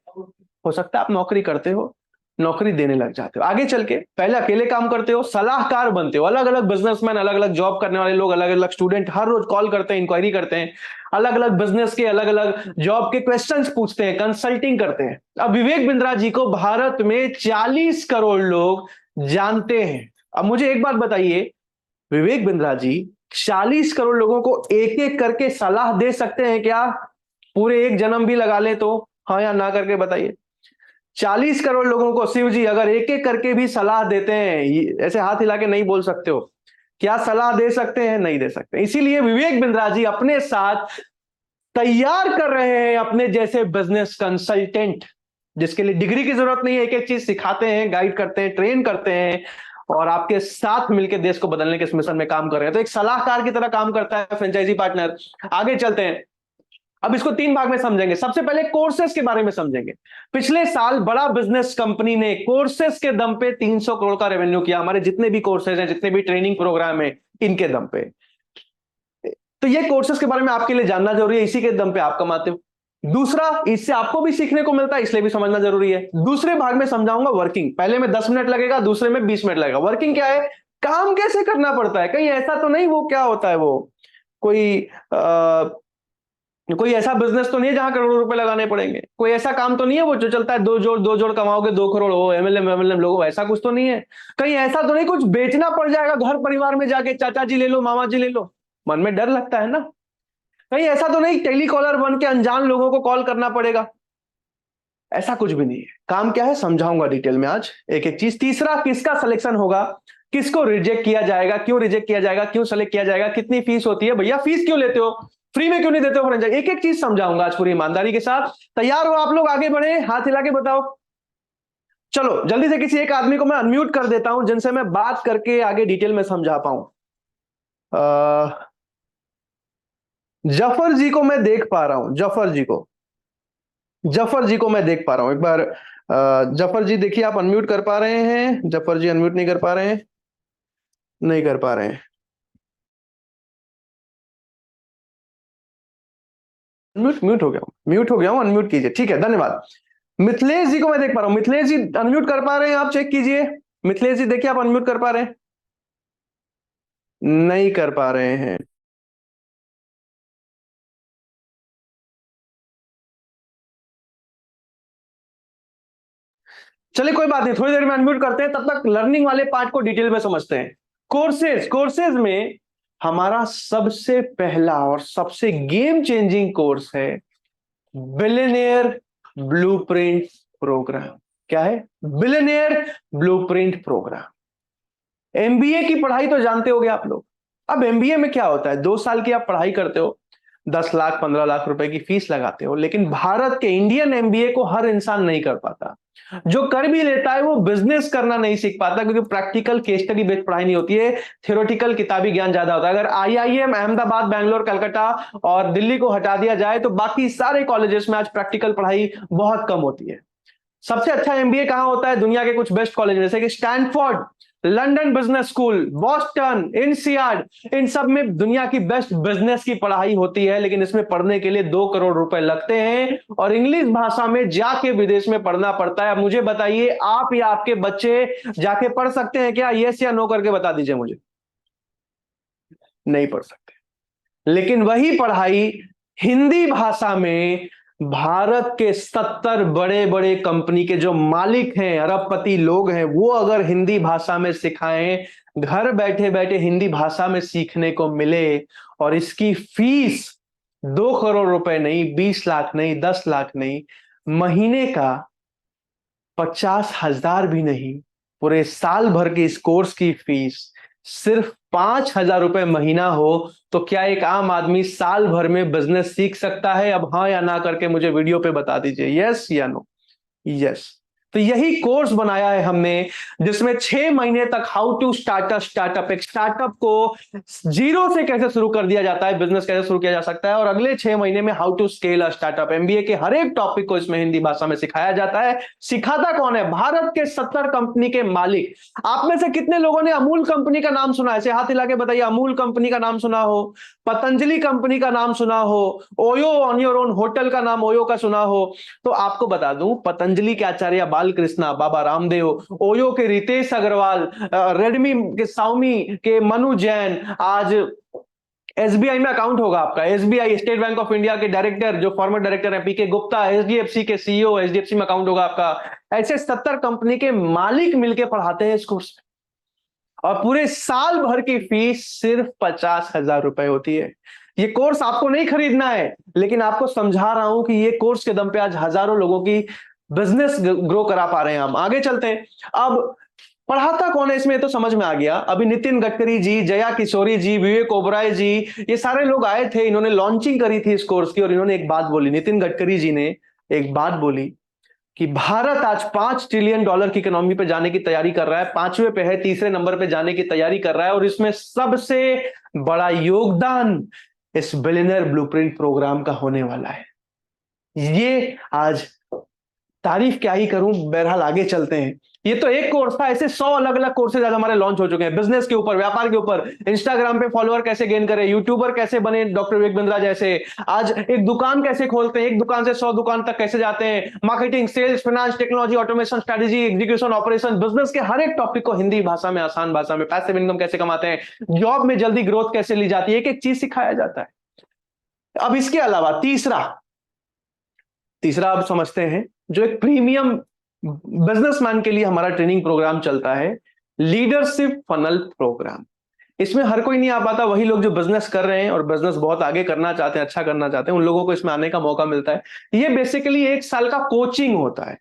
हो सकता है आप नौकरी करते हो, नौकरी देने लग जाते हो। आगे चल के पहले अकेले काम करते हो, सलाहकार बनते हो। अलग अलग बिजनेसमैन, अलग अलग जॉब करने वाले लोग, अलग अलग स्टूडेंट हर रोज कॉल करते हैं, इंक्वायरी करते हैं, अलग अलग बिजनेस के, अलग अलग जॉब के क्वेश्चंस पूछते हैं, कंसल्टिंग करते हैं। अब विवेक बिंद्रा जी को भारत में 40 करोड़ लोग जानते हैं। अब मुझे एक बात बताइए, विवेक बिंद्रा जी 40 करोड़ लोगों को एक एक करके सलाह दे सकते हैं क्या? पूरे एक जन्म भी लगा ले तो? हाँ या ना करके बताइए। 40 करोड़ लोगों को शिव जी अगर एक एक करके भी सलाह देते हैं, ऐसे हाथ हिला के नहीं बोल सकते हो, क्या सलाह दे सकते हैं? नहीं दे सकते। इसीलिए विवेक बिंद्रा जी अपने साथ तैयार कर रहे हैं अपने जैसे बिजनेस कंसल्टेंट, जिसके लिए डिग्री की जरूरत नहीं है, एक एक चीज सिखाते हैं, गाइड करते हैं, ट्रेन करते हैं, और आपके साथ मिलकर देश को बदलने के इस मिशन में काम कर रहे हैं। तो एक सलाहकार की तरह काम करता है फ्रेंचाइजी पार्टनर। आगे चलते हैं। अब इसको तीन भाग में समझेंगे। सबसे पहले कोर्सेस के बारे में समझेंगे। पिछले साल बड़ा बिजनेस कंपनी ने कोर्सेस के दम पे 300 करोड़ का रेवेन्यू किया। हमारे जितने भी कोर्सेज हैं, जितने भी ट्रेनिंग प्रोग्राम है, इनके दम पे। तो ये कोर्सेस के बारे में आपके लिए जानना जरूरी है, इसी के दम पे आप कमाते हो। दूसरा, इससे आपको भी सीखने को मिलता है, इसलिए भी समझना जरूरी है। दूसरे भाग में समझाऊंगा वर्किंग। पहले में 10 मिनट लगेगा, दूसरे में 20 मिनट लगेगा। वर्किंग क्या है, काम कैसे करना पड़ता है। कहीं ऐसा तो नहीं, वो क्या होता है, वो कोई ऐसा बिजनेस तो नहीं है जहां करोड़ों रुपए लगाने पड़ेंगे। कोई ऐसा काम तो नहीं है वो जो चलता है दो जोड़ कमाओगे 2 करोड़ हो, एमएलएम लोगो, ऐसा कुछ तो नहीं है। कहीं ऐसा तो नहीं कुछ बेचना पड़ जाएगा घर परिवार में जाके, चाचा जी ले लो, मामा जी ले लो, मन में डर लगता है ना। कहीं ऐसा तो नहीं टेलीकॉलर बन के अनजान लोगों को कॉल करना पड़ेगा। ऐसा कुछ भी नहीं है। काम क्या है समझाऊंगा डिटेल में आज, एक एक चीज। तीसरा, किसका सिलेक्शन होगा, किसको रिजेक्ट किया जाएगा, क्यों रिजेक्ट किया जाएगा, क्यों सेलेक्ट किया जाएगा, कितनी फीस होती है, भैया फीस क्यों लेते हो, फ्री में क्यों नहीं देते हो फ्रेंचाइज, एक एक चीज समझाऊंगा आज पूरी ईमानदारी के साथ। तैयार हो आप लोग? आगे बढ़े, हाथ हिला के बताओ। चलो जल्दी से किसी एक आदमी को मैं अनम्यूट कर देता हूं, जिनसे मैं बात करके आगे डिटेल में समझा पाऊं। जफर जी को मैं देख पा रहा हूं, जफर जी को मैं देख पा रहा हूं। एक बार जफर जी देखिए, आप अनम्यूट कर पा रहे हैं? जफर जी अनम्यूट नहीं कर पा रहे हैं, नहीं कर पा रहे हैं। म्यूट हो गया हूं, अनम्यूट कीजिए। ठीक है, धन्यवाद। मिथिलेश जी को मैं देख पा रहा हूं। मिथिलेश जी अनम्यूट कर पा रहे हैं? आप चेक कीजिए। मिथिलेश जी देखिए, आप अनम्यूट कर पा रहे हैं? नहीं कर पा रहे हैं। चलिए कोई बात नहीं, थोड़ी देर में अनम्यूट करते हैं, तब तक लर्निंग वाले पार्ट को डिटेल में समझते हैं। कोर्सेज में हमारा सबसे पहला और सबसे गेम चेंजिंग कोर्स है बिलियनियर ब्लूप्रिंट प्रोग्राम। क्या है? Billionaire blueprint programme. एमबीए की पढ़ाई तो जानते होंगे आप लोग। अब एमबीए में क्या होता है, 2 साल की आप पढ़ाई करते हो, 10 लाख 15 लाख रुपए की फीस लगाते हो, लेकिन भारत के इंडियन एमबीए को हर इंसान नहीं कर पाता। जो कर भी लेता है वो बिजनेस करना नहीं सीख पाता, क्योंकि प्रैक्टिकल केस स्टडी बेस्ड पढ़ाई नहीं होती है, थ्योरेटिकल किताबी ज्ञान ज्यादा होता है। अगर आईआईएम अहमदाबाद, बैंगलोर, कलकत्ता और दिल्ली को हटा दिया जाए तो बाकी सारे कॉलेजेस में आज प्रैक्टिकल पढ़ाई बहुत कम होती है। सबसे अच्छा एमबीए कहां होता है? दुनिया के कुछ बेस्ट कॉलेज जैसे कि Stanford, London business school, Boston, INSEAD, इन सब में दुनिया की बेस्ट बिजनेस की पढ़ाई होती है। लेकिन इसमें पढ़ने के लिए 2 करोड़ रुपए लगते हैं और इंग्लिश भाषा में जाके विदेश में पढ़ना पड़ता है। अब मुझे बताइए, आप या आपके बच्चे जाके पढ़ सकते हैं क्या? यस या नो करके बता दीजिए मुझे। नहीं पढ़ सकते। लेकिन वही पढ़ाई हिंदी भाषा में भारत के 70 बड़े बड़े कंपनी के जो मालिक हैं, अरबपति लोग हैं, वो अगर हिंदी भाषा में सिखाएं, घर बैठे बैठे हिंदी भाषा में सीखने को मिले, और इसकी फीस 2 करोड़ रुपए नहीं, 20 लाख नहीं, 10 लाख नहीं, महीने का 50,000 भी नहीं, पूरे साल भर की इस कोर्स की फीस सिर्फ 5,000 रुपए महीना हो, तो क्या एक आम आदमी साल भर में बिजनेस सीख सकता है? अब हाँ या ना करके मुझे वीडियो पे बता दीजिए, यस या नो। यस। तो यही कोर्स बनाया है हमने, जिसमें 6 महीने तक how to start a startup, एक स्टार्टअप को जीरो से कैसे शुरू कर दिया जाता है, बिजनेस कैसे शुरू किया जा सकता है, और अगले 6 महीने में how to scale a startup. MBA के हर एक टॉपिक को इसमें हिंदी भाषा में सिखाया जाता है। सिखाता कौन है? भारत के 70 कंपनी के मालिक। आप में से कितने लोगों ने अमूल कंपनी का नाम सुना है? ऐसे हाथ हिला के बताइए, अमूल कंपनी का नाम सुना हो, पतंजलि कंपनी का नाम सुना हो, OYO on your own hotel का नाम ओयो का सुना हो। तो आपको बता दूं, पतंजलि के आचार्य बालकृष्णा, बाबा रामदेव, ओयो के रितेश अग्रवाल, रेडमी के साउमी के मनु जैन, आज एसबीआई में अकाउंट होगा आपका। SBI, state bank of India के डायरेक्टर, जो फॉर्मर डायरेक्टर है पीके गुप्ता, एचडीएफसी के सीईओ, एचडीएफसी में अकाउंट होगा आपका। ऐसे 70 कंपनी के मालिक मिलकर पढ़ाते हैं इस कोर्स, और पूरे साल भर की फीस सिर्फ 50,000 रुपए होती है। ये कोर्स आपको नहीं खरीदना है, लेकिन आपको समझा रहा हूं कि ये कोर्स के दम पे आज हजारों लोगों की बिजनेस ग्रो करा पा रहे हैं हम। आगे चलते हैं। अब पढ़ाता कौन है इसमें तो समझ में आ गया। अभी नितिन गडकरी जी, जया किशोरी जी, विवेक ओबराय जी, ये सारे लोग आए थे, इन्होंने लॉन्चिंग करी थी इस कोर्स की, और इन्होंने एक बात बोली, नितिन गडकरी जी ने एक बात बोली कि भारत आज $5 ट्रिलियन की इकोनॉमी पे जाने की तैयारी कर रहा है, 5वें पे है, तीसरे नंबर पे जाने की तैयारी कर रहा है, और इसमें सबसे बड़ा योगदान इस बिलियनर ब्लूप्रिंट प्रोग्राम का होने वाला है। ये आज तारीफ क्या ही करूं, बहरहाल आगे चलते हैं। ये तो एक कोर्स था, ऐसे 100 अलग अलग कोर्सेज आज हमारे लॉन्च हो चुके हैं, बिजनेस के ऊपर, व्यापार के ऊपर, इंस्टाग्राम पे फॉलोअर कैसे गेन करें, यूट्यूबर कैसे बने डॉक्टर विवेक बिंद्रा जैसे, आज एक दुकान कैसे खोलते हैं, एक दुकान से 100 दुकान तक कैसे जाते हैं, marketing, sales, finance, technology, automation, strategy, execution, operation, business के हर एक टॉपिक को हिंदी भाषा में, आसान भाषा में, पैसिव इनकम कैसे कमाते हैं, जॉब में जल्दी ग्रोथ कैसे ली जाती है, एक एक चीज सिखाया जाता है। अब इसके अलावा तीसरा अब समझते हैं, जो एक प्रीमियम बिजनेसमैन के लिए हमारा ट्रेनिंग प्रोग्राम चलता है, लीडरशिप फनल प्रोग्राम। इसमें हर कोई नहीं आ पाता, वही लोग जो बिजनेस कर रहे हैं और बिजनेस बहुत आगे करना चाहते हैं, अच्छा करना चाहते हैं, उन लोगों को इसमें आने का मौका मिलता है। ये बेसिकली 1 साल का कोचिंग होता है,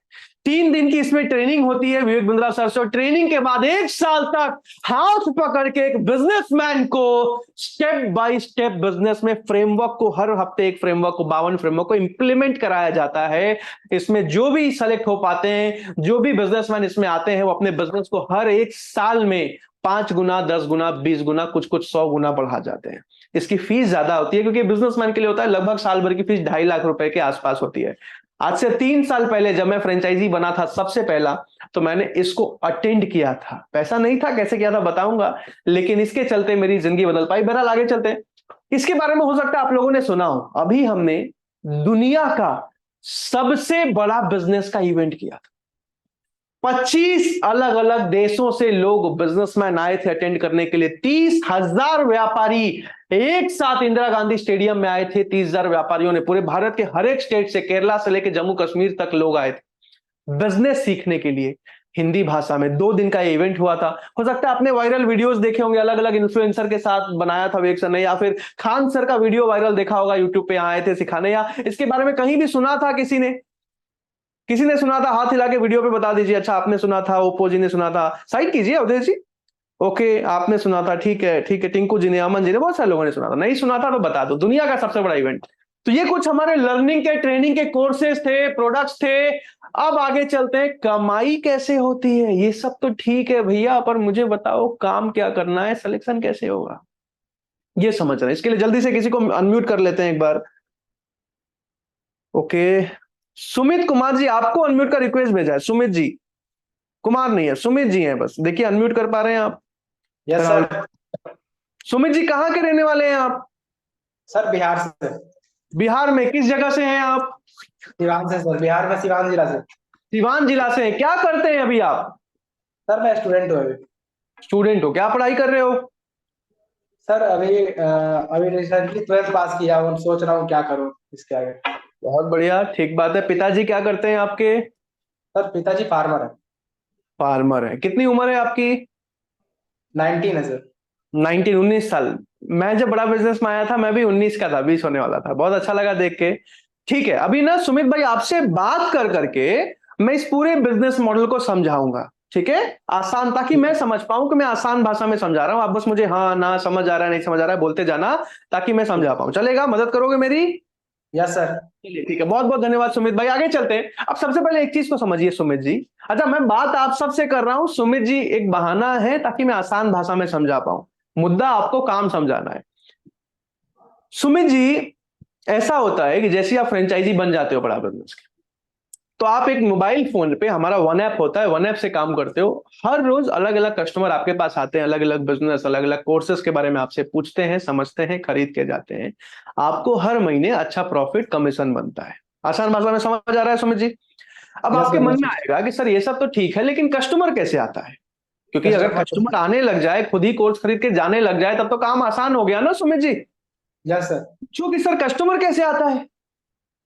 3 दिन की इसमें ट्रेनिंग होती है विवेक बिंद्रा सर से, और ट्रेनिंग के बाद 1 साल तक हाथ पकड़ के एक बिजनेसमैन को स्टेप बाय स्टेप बिजनेस में फ्रेमवर्क को, हर हफ्ते एक फ्रेमवर्क को, 52 फ्रेमवर्क को इंप्लीमेंट कराया जाता है। इसमें जो भी सेलेक्ट हो पाते हैं, जो भी बिजनेसमैन इसमें आते हैं, वो अपने बिजनेस को हर 1 साल में 5 गुना, 10 गुना, 20 गुना, कुछ कुछ 100 गुना बढ़ा जाते हैं। इसकी फीस ज्यादा होती है, क्योंकि बिजनेसमैन के लिए होता है, लगभग साल भर की फीस 2.5 लाख रुपए के आसपास होती है। आज से 3 साल पहले जब मैं फ्रेंचाइजी बना था सबसे पहला, तो मैंने इसको अटेंड किया था, पैसा नहीं था, कैसे किया था बताऊंगा, लेकिन इसके चलते मेरी जिंदगी बदल पाई। बहरहाल आगे चलते हैं। इसके बारे में हो सकता है आप लोगों ने सुना हो, अभी हमने दुनिया का सबसे बड़ा बिजनेस का इवेंट किया था। 25 अलग अलग देशों से लोग, बिजनेसमैन आए थे अटेंड करने के लिए। 30,000 व्यापारी एक साथ इंदिरा गांधी स्टेडियम में आए थे। 30,000 व्यापारियों ने, पूरे भारत के हर एक स्टेट से, केरला से लेकर जम्मू कश्मीर तक लोग आए थे बिजनेस सीखने के लिए, हिंदी भाषा में। 2 दिन का इवेंट हुआ था। हो सकता है आपने वायरल वीडियोस देखे होंगे, अलग अलग इन्फ्लुएंसर के साथ बनाया था विवेक सर ने, या फिर खान सर का वीडियो वायरल देखा होगा यूट्यूब पे, आए थे सिखाने, या इसके बारे में कहीं भी सुना था किसी ने सुना था? हाथ हिला के वीडियो पे बता दीजिए। अच्छा, आपने सुना था, ओप्पो जी ने सुना था, साइड कीजिए अवधेश जी। ओके, आपने सुना था, ठीक है ठीक है, टिंकू जी ने, अमन जी ने, बहुत सारे लोगों ने सुना था। नहीं सुना था तो बता दो, दुनिया का सबसे बड़ा इवेंट। तो ये कुछ हमारे लर्निंग के, ट्रेनिंग के कोर्सेज थे, प्रोडक्ट्स थे। अब आगे चलते हैं, कमाई कैसे होती है। ये सब तो ठीक है भैया, पर मुझे बताओ काम क्या करना है, सिलेक्शन कैसे होगा, ये समझ रहे हैं। इसके लिए जल्दी से किसी को अनम्यूट कर लेते हैं एक बार। ओके, सुमित कुमार जी, आपको अनम्यूट का रिक्वेस्ट भेजा है। सुमित जी, कुमार नहीं है, सुमित जी हैं बस, देखिए अनम्यूट कर पा रहे हैं आप? Yes sir. सुमित जी कहाँ के रहने वाले हैं आप? सर बिहार से। बिहार में किस जगह से हैं आप? सिवान से सर, बिहार में सिवान जिला से। सिवान जिला से हैं। क्या करते हैं अभी आप? सर मैं स्टूडेंट हूँ अभी। स्टूडेंट हो, क्या पढ़ाई कर रहे हो? सर अभी रिसेंटली 12th पास किया हूँ, सोच रहा हूँ क्या करूँ इसके आगे। बहुत बढ़िया, ठीक बात है। पिताजी क्या करते हैं आपके? सर पिताजी फार्मर है। फार्मर है। कितनी उम्र है आपकी? 19 है सर। 19 मैं जब बड़ा बिजनेस में आया था मैं भी 19 का था, 20 होने वाला था। बहुत अच्छा लगा देख के। ठीक है, अभी ना सुमित भाई आपसे बात कर करके मैं इस पूरे बिजनेस मॉडल को समझाऊंगा। ठीक है, आसान, ताकि मैं समझ पाऊं कि मैं आसान भाषा में समझा रहा हूं। आप बस मुझे हाँ ना, समझ आ रहा है नहीं समझ आ रहा है बोलते जाना, ताकि मैं समझा पाऊं। चलेगा? मदद करोगे मेरी? Yes sir. चलिए ठीक है, बहुत बहुत धन्यवाद सुमित भाई। आगे चलते हैं। अब सबसे पहले एक चीज को समझिए सुमित जी। अच्छा, मैं बात आप सबसे कर रहा हूं सुमित जी, एक बहाना है ताकि मैं आसान भाषा में समझा पाऊं। मुद्दा आपको काम समझाना है। सुमित जी, ऐसा होता है कि जैसे आप फ्रेंचाइजी बन जाते हो बड़ा बिजनेस के, तो आप एक मोबाइल फोन पे, हमारा वन ऐप होता है, वन ऐप से काम करते हो। हर रोज अलग अलग कस्टमर आपके पास आते हैं, अलग अलग बिजनेस, अलग अलग कोर्सेज के बारे में आपसे पूछते हैं, समझते हैं, खरीद के जाते हैं। आपको हर महीने अच्छा प्रॉफिट कमीशन बनता है। आसान भाषा में समझ आ रहा है सुमित जी? अब यस आपके सर। मन में आएगा कि सर ये सब तो ठीक है, लेकिन कस्टमर कैसे आता है? क्योंकि अगर कस्टमर। कस्टमर आने लग जाए, खुद ही कोर्स खरीद के जाने लग जाए, तब तो काम आसान हो गया ना सुमित जी। Yes sir. पूछो कि सर कस्टमर कैसे आता है।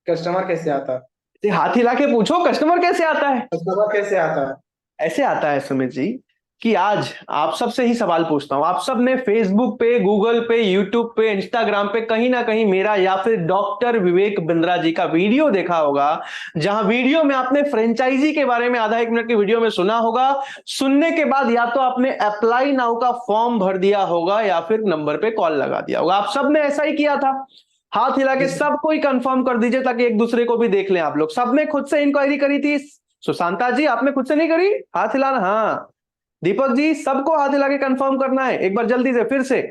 कस्टमर कैसे आता है? हाथ हिला के पूछो कस्टमर कैसे आता है। कस्टमर कैसे आता है? ऐसे आता है सुमित जी कि आज आप सबसे ही सवाल पूछता हूं। आप सब ने फेसबुक पे, गूगल पे, यूट्यूब पे, इंस्टाग्राम पे कहीं ना कहीं मेरा या फिर डॉक्टर विवेक बिंद्रा जी का वीडियो देखा होगा, जहां वीडियो में आपने फ्रेंचाइजी के बारे में आधा एक मिनट की वीडियो में सुना होगा। सुनने के बाद या तो आपने अप्लाई नाउ का फॉर्म भर दिया होगा या फिर नंबर पे कॉल लगा दिया होगा। आप सब ने ऐसा ही किया था। हाथ हिला के सबको ही कंफर्म कर दीजिए ताकि एक दूसरे को भी देख लें आप लोग। सबने खुद से इंक्वायरी करी थी? सुशांता जी, आपने खुद से नहीं करी? हाथ हिलाना। हाँ, दीपक जी, सबको हाथ हिला के कंफर्म करना है एक बार जल्दी से फिर से।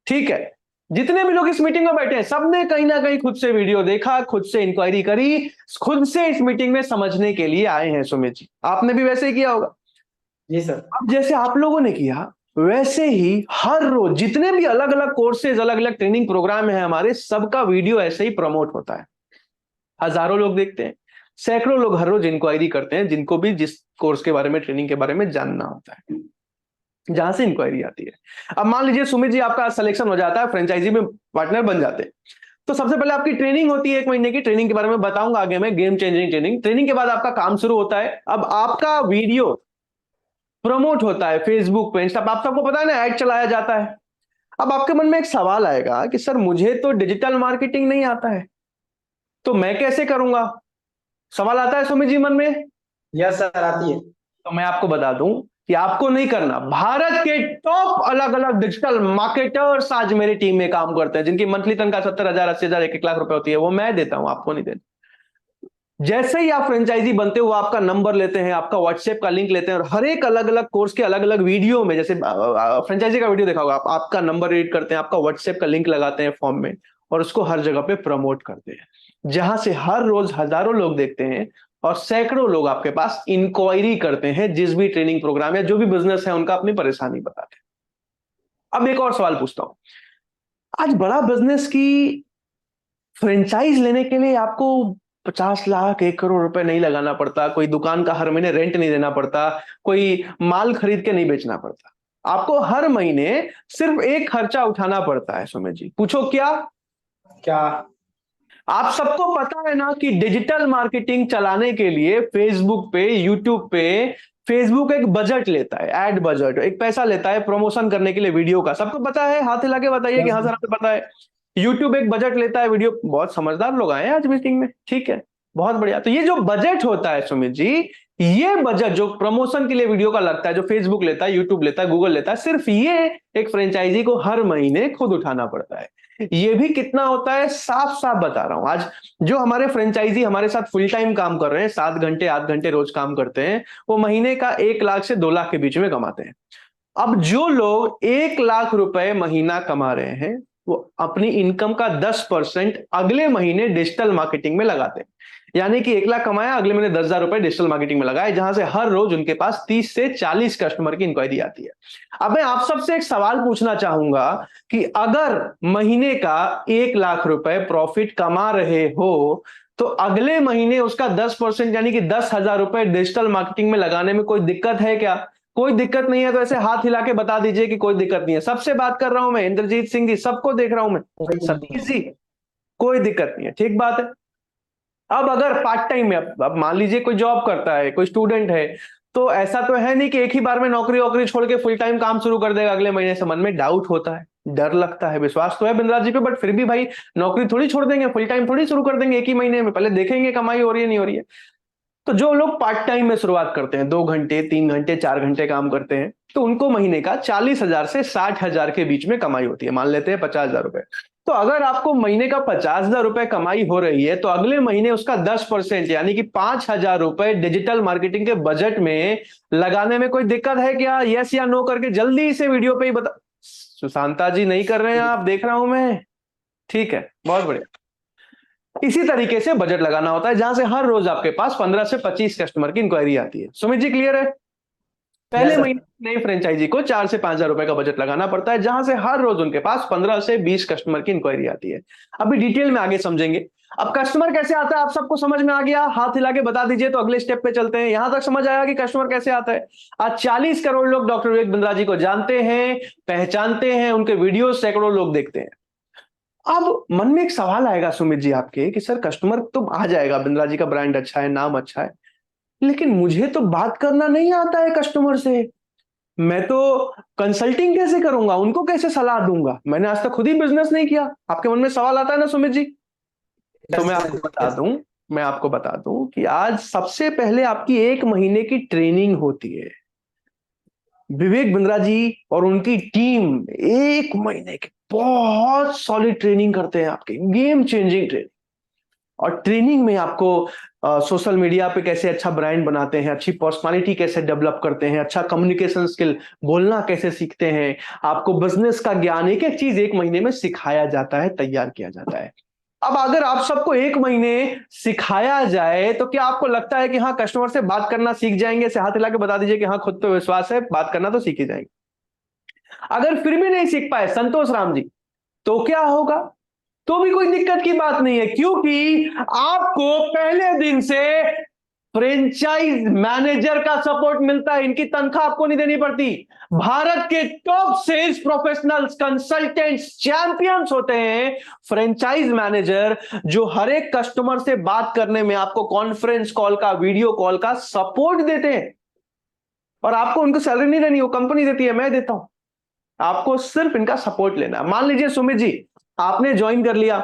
ठीक है, जितने भी लोग इस मीटिंग में बैठे हैं, सबने कहीं ना कहीं खुद से वीडियो देखा, खुद से इंक्वायरी करी, खुद से इस मीटिंग में समझने के लिए आए हैं। सुमित जी, आपने भी वैसे ही किया होगा। जी सर। अब जैसे आप लोगों ने किया, वैसे ही हर रोज जितने भी अलग अलग कोर्सेज, अलग अलग ट्रेनिंग प्रोग्राम है हमारे, सबका वीडियो ऐसे ही प्रमोट होता है। हजारों लोग देखते हैं, सैकड़ों लोग हर रोज इंक्वायरी करते हैं, जिनको भी जिस कोर्स के बारे में, ट्रेनिंग के बारे में जानना होता है, जहां से इंक्वायरी आती है। अब मान लीजिए सुमित जी आपका सिलेक्शन हो जाता है, फ्रेंचाइजी में पार्टनर बन जाते हैं, तो सबसे पहले आपकी ट्रेनिंग होती है। 1 महीने की ट्रेनिंग के बारे में बताऊंगा आगे मैं, गेम चेंजिंग ट्रेनिंग। ट्रेनिंग के बाद आपका काम शुरू होता है। अब आपका वीडियो प्रमोट होता है फेसबुक पे, इंस्टा, आप सबको पता है ना, ऐड चलाया जाता है। अब आपके मन में एक सवाल आएगा कि सर मुझे तो डिजिटल मार्केटिंग नहीं आता है, तो मैं कैसे करूंगा? सवाल आता है सुमित जी मन में। यस सर, आती है। तो मैं आपको बता दूं कि आपको नहीं करना। भारत के टॉप अलग अलग डिजिटल मार्केटर्स आज मेरी टीम में काम करते हैं, जिनकी मंथली तनख्वाह 70,000, 80,000, 1 लाख रुपए होती है। वो मैं देता हूं, आपको नहीं देता। जैसे ही आप फ्रेंचाइजी बनते हो, वो आपका नंबर लेते हैं, आपका व्हाट्सएप का लिंक लेते हैं, और हर एक अलग अलग कोर्स के अलग अलग वीडियो में, जैसे फ्रेंचाइजी का वीडियो देखा होगा, आपका नंबर रीड करते हैं, आपका व्हाट्सएप का लिंक लगाते हैं फॉर्म में, और उसको हर जगह पे प्रमोट करते हैं, जहां से हर रोज हजारों लोग देखते हैं और सैकड़ों लोग आपके पास इंक्वायरी करते हैं, जिस भी ट्रेनिंग प्रोग्राम या जो भी बिजनेस है उनका, अपनी परेशानी बताते हैं। अब एक और सवाल पूछता हूं। आज बड़ा बिजनेस की फ्रेंचाइज लेने के लिए आपको 50 लाख, 1 करोड़ रुपए नहीं लगाना पड़ता, कोई दुकान का हर महीने रेंट नहीं देना पड़ता, कोई माल खरीद के नहीं बेचना पड़ता। आपको हर महीने सिर्फ एक खर्चा उठाना पड़ता है सुमित जी। पूछो क्या? क्या? आप सबको पता है ना कि डिजिटल मार्केटिंग चलाने के लिए फेसबुक पे, यूट्यूब पे, फेसबुक एक बजट लेता है, एड बजट, एक पैसा लेता है प्रमोशन करने के लिए वीडियो का। सबको पता है? हाथ हिला के बताइए कि यस हाँ सर हमें पता है। यूट्यूब एक बजट लेता है वीडियो। बहुत समझदार लोग आए हैं आज मीटिंग में। ठीक है, बहुत बढ़िया। तो ये जो बजट होता है सुमित जी, ये बजट जो प्रमोशन के लिए वीडियो का लगता है, जो फेसबुक लेता है, यूट्यूब लेता है, गूगल लेता है, सिर्फ ये एक फ्रेंचाइजी को हर महीने खुद उठाना पड़ता है। ये भी कितना होता है, साफ साफ बता रहा हूं। आज जो हमारे फ्रेंचाइजी हमारे साथ फुल टाइम काम कर रहे हैं, 7 घंटे 8 घंटे रोज काम करते हैं, वो महीने का 1 लाख से 2 लाख के बीच में कमाते हैं। अब जो लोग 1 लाख रुपए महीना कमा रहे हैं, वो अपनी इनकम का 10% अगले महीने डिजिटल मार्केटिंग में लगाते हैं। यानी कि 1 लाख कमाया, अगले महीने 10,000 रुपए डिजिटल मार्केटिंग में लगाए, जहां से हर रोज उनके पास 30 से 40 कस्टमर की इंक्वायरी आती है। अब मैं आप सबसे एक सवाल पूछना चाहूंगा कि अगर महीने का 1 लाख रुपए प्रॉफिट कमा रहे हो, तो अगले महीने उसका 10% यानी कि 10,000 रुपए डिजिटल मार्केटिंग में लगाने में कोई दिक्कत है क्या? कोई दिक्कत नहीं है तो ऐसे हाथ हिला के बता दीजिए कि कोई दिक्कत नहीं है। सबसे बात कर रहा हूं मैं, इंद्रजीत सिंह जी, सबको देख रहा हूं मैं। कोई नहीं सतीश जी, कोई दिक्कत नहीं है, ठीक बात है। अब अगर पार्ट टाइम में, अब मान लीजिए कोई जॉब करता है, कोई स्टूडेंट है, तो ऐसा तो है नहीं कि एक ही बार में नौकरी वोकरी छोड़ के फुल टाइम काम शुरू कर देगा अगले महीने से। मन में डाउट होता है, डर लगता है। विश्वास तो है बिंद्रा जी पे, बट फिर भी भाई नौकरी थोड़ी छोड़ देंगे, फुल टाइम थोड़ी शुरू कर देंगे एक ही महीने में। पहले देखेंगे कमाई हो रही है नहीं हो रही है। तो जो लोग पार्ट टाइम में शुरुआत करते हैं, 2 घंटे 3 घंटे 4 घंटे काम करते हैं, तो उनको महीने का 40,000 से 60,000 के बीच में कमाई होती है। मान लेते हैं 50,000 रुपए। तो अगर आपको महीने का 50,000 रुपए कमाई हो रही है, तो अगले महीने उसका 10% यानी कि 5,000 रुपए डिजिटल मार्केटिंग के बजट में लगाने में कोई दिक्कत है क्या? यस या नो करके जल्दी से वीडियो पे ही बता। सुशांता जी नहीं कर रहे हैं आप, देख रहा हूं मैं। ठीक है, बहुत बढ़िया। इसी तरीके से बजट लगाना होता है, जहां से हर रोज आपके पास 15 से 25 कस्टमर की इंक्वायरी आती है। सुमित जी क्लियर है? पहले यस सर। महीने नई फ्रेंचाइजी को 4 से 5,000 रुपए का बजट लगाना पड़ता है, जहां से हर रोज उनके पास 15 से 20 कस्टमर की इंक्वायरी आती है। अभी डिटेल में आगे समझेंगे। अब कस्टमर कैसे आता है आप सबको समझ में आ गया? हाथ हिला के बता दीजिए तो अगले स्टेप पे चलते हैं। यहां तक समझ आया कि कस्टमर कैसे आता है? आज 40 करोड़ लोग डॉक्टर विवेक बिंद्रा जी को जानते हैं, पहचानते हैं, उनके वीडियो सैकड़ों लोग देखते हैं। अब मन में एक सवाल आएगा सुमित जी आपके कि सर कस्टमर तो आ जाएगा, बिंद्रा जी का ब्रांड अच्छा है, नाम अच्छा है, लेकिन मुझे तो बात करना नहीं आता है कस्टमर से। मैं तो कंसल्टिंग कैसे करूंगा, उनको कैसे सलाह दूंगा? मैंने आज तक खुद ही बिजनेस नहीं किया। आपके मन में सवाल आता है ना सुमित जी? तो यस सर। यस। मैं आपको बता दूं कि आज सबसे पहले आपकी 1 महीने की ट्रेनिंग होती है। विवेक बिंद्रा जी और उनकी टीम 1 महीने की बहुत सॉलिड ट्रेनिंग करते हैं आपके, गेम चेंजिंग ट्रेनिंग। और ट्रेनिंग में आपको सोशल मीडिया पे कैसे अच्छा ब्रांड बनाते हैं, अच्छी पर्सनालिटी कैसे डेवलप करते हैं, अच्छा कम्युनिकेशन स्किल, बोलना कैसे सीखते हैं, आपको बिजनेस का ज्ञान एक एक चीज 1 महीने में सिखाया जाता है, तैयार किया जाता है। अब अगर आप सबको 1 महीने सिखाया जाए तो क्या आपको लगता है कि हाँ कस्टमर से बात करना सीख जाएंगे? ऐसे हाथ हिला के बता दीजिए कि हाँ खुद पे विश्वास है, बात करना तो सीख ही जाएंगे। अगर फिर भी नहीं सीख पाए संतोष राम जी, तो क्या होगा? तो भी कोई दिक्कत की बात नहीं है, क्योंकि आपको पहले दिन से फ्रेंचाइज मैनेजर का सपोर्ट मिलता है। इनकी तनख्वाह आपको नहीं देनी पड़ती। भारत के top sales professionals, consultants, champions होते हैं फ्रेंचाइज मैनेजर, जो हर एक कस्टमर से बात करने में आपको कॉन्फ्रेंस कॉल का, वीडियो कॉल का सपोर्ट देते हैं। और आपको उनको सैलरी नहीं देनी, वो कंपनी देती है, मैं देता हूं। आपको सिर्फ इनका सपोर्ट लेना है। मान लीजिए सुमित जी आपने ज्वाइन कर लिया।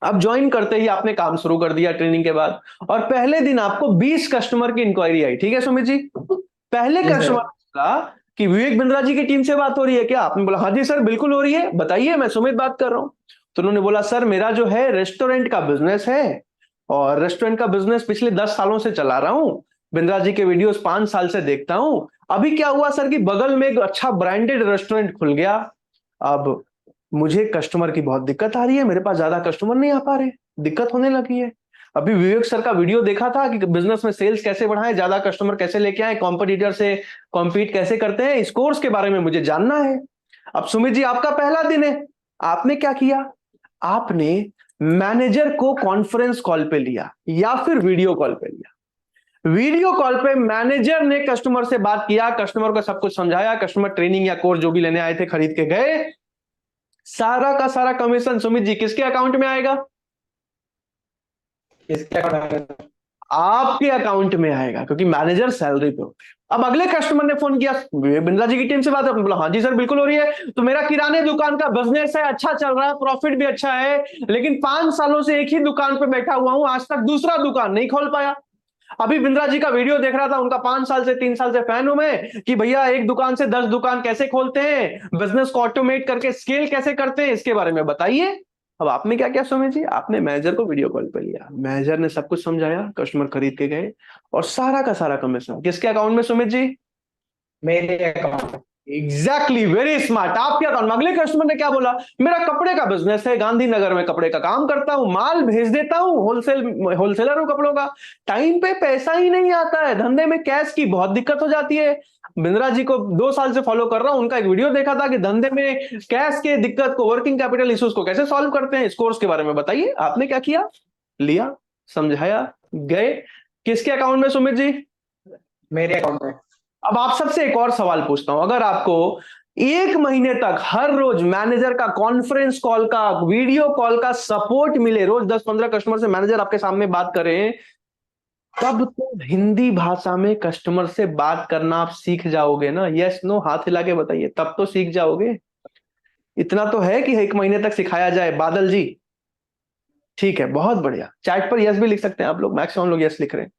अब ज्वाइन करते ही आपने काम शुरू कर दिया ट्रेनिंग के बाद, और पहले दिन आपको 20 कस्टमर की इंक्वायरी आई। ठीक है सुमित जी? पहले जी कस्टमर सर। बोला कि विवेक बिंद्रा जी की टीम से बात हो रही है क्या? आपने बोला हाँ जी सर बिल्कुल हो रही है, बताइए मैं सुमित बात कर रहा हूं। तो उन्होंने बोला सर मेरा जो है रेस्टोरेंट का बिजनेस है, और रेस्टोरेंट का बिजनेस पिछले 10 सालों से चला रहा हूं। बिंद्रा जी के वीडियोस 5 साल से देखता हूं। अभी क्या हुआ सर कि बगल में एक अच्छा ब्रांडेड रेस्टोरेंट खुल गया। अब मुझे कस्टमर की बहुत दिक्कत आ रही है, मेरे पास ज्यादा कस्टमर नहीं आ पा रहे, दिक्कत होने लगी है। अभी विवेक सर का वीडियो देखा था कि बिजनेस में सेल्स कैसे बढ़ाएं, ज्यादा कस्टमर कैसे लेके आए, कॉम्पिटिटर से कॉम्पीट कैसे करते हैं, इस कोर्स के बारे में मुझे जानना है। अब सुमित जी आपका पहला दिन है, आपने क्या किया? आपने मैनेजर को कॉन्फ्रेंस कॉल पे लिया या फिर वीडियो कॉल पे लिया। वीडियो कॉल पे मैनेजर ने कस्टमर से बात किया, कस्टमर को सब कुछ समझाया, कस्टमर ट्रेनिंग या कोर्स जो भी लेने आए थे खरीद के गए। सारा का सारा कमीशन सुमित जी किसके अकाउंट में आएगा? इसके अकाउंट में। आपके अकाउंट में आएगा, क्योंकि मैनेजर सैलरी पे होते हैं। अब अगले कस्टमर ने फोन किया, बिंद्रा जी की टीम से बात है, बोला हाँ जी सर बिल्कुल हो रही है। तो मेरा किराने दुकान का बिजनेस है, अच्छा चल रहा है, प्रॉफिट भी अच्छा है, लेकिन 5 सालों से एक ही दुकान पे बैठा हुआ हूं, आज तक दूसरा दुकान नहीं खोल पाया। अभी बिंद्रा जी का वीडियो देख रहा था, उनका 5 साल से 3 साल से फैन हूं मैं, कि भैया एक दुकान से 10 दुकान कैसे खोलते हैं, बिजनेस को ऑटोमेट करके स्केल कैसे करते हैं, इसके बारे में बताइए। अब आपने क्या किया सुमित जी? आपने मैनेजर को वीडियो कॉल पे लिया, मैनेजर ने सब कुछ समझाया, कस्टमर खरीद के गए, और सारा का सारा कमीशन किसके अकाउंट में सुमित जी? मेरे अकाउंट में। Exactly, very smart. आपके अकाउंट में। अगले कस्टमर ने क्या बोला? मेरा कपड़े का बिजनेस है, गांधीनगर में कपड़े का काम करता हूं, माल भेज देता हूं, होलसेलर हूं कपड़ों का। टाइम पे पैसा ही नहीं आता है, धंधे में कैश की बहुत दिक्कत हो जाती है। बिंद्रा जी को 2 साल से फॉलो कर रहा हूं, उनका एक वीडियो देखा था कि धंधे में कैश के दिक्कत को, वर्किंग कैपिटल इश्यूज को कैसे सॉल्व करते हैं। इस कोर्स के बारे में बताइए। आपने क्या किया? लिया, समझाया, गए। किसके अकाउंट में सुमित जी? मेरे अकाउंट में। अब आप सबसे एक और सवाल पूछता हूं, अगर आपको एक महीने तक हर रोज मैनेजर का कॉन्फ्रेंस कॉल का, वीडियो कॉल का सपोर्ट मिले, रोज 10-15 कस्टमर से मैनेजर आपके सामने बात करें, तब तो हिंदी भाषा में कस्टमर से बात करना आप सीख जाओगे ना। यस नो, हाथ हिला के बताइए, तब तो सीख जाओगे। इतना तो है कि एक महीने तक सिखाया जाए। बादल जी, ठीक है, बहुत बढ़िया। चैट पर यस भी लिख सकते हैं आप लोग, मैक्सिमम लोग यस लिख रहे हैं।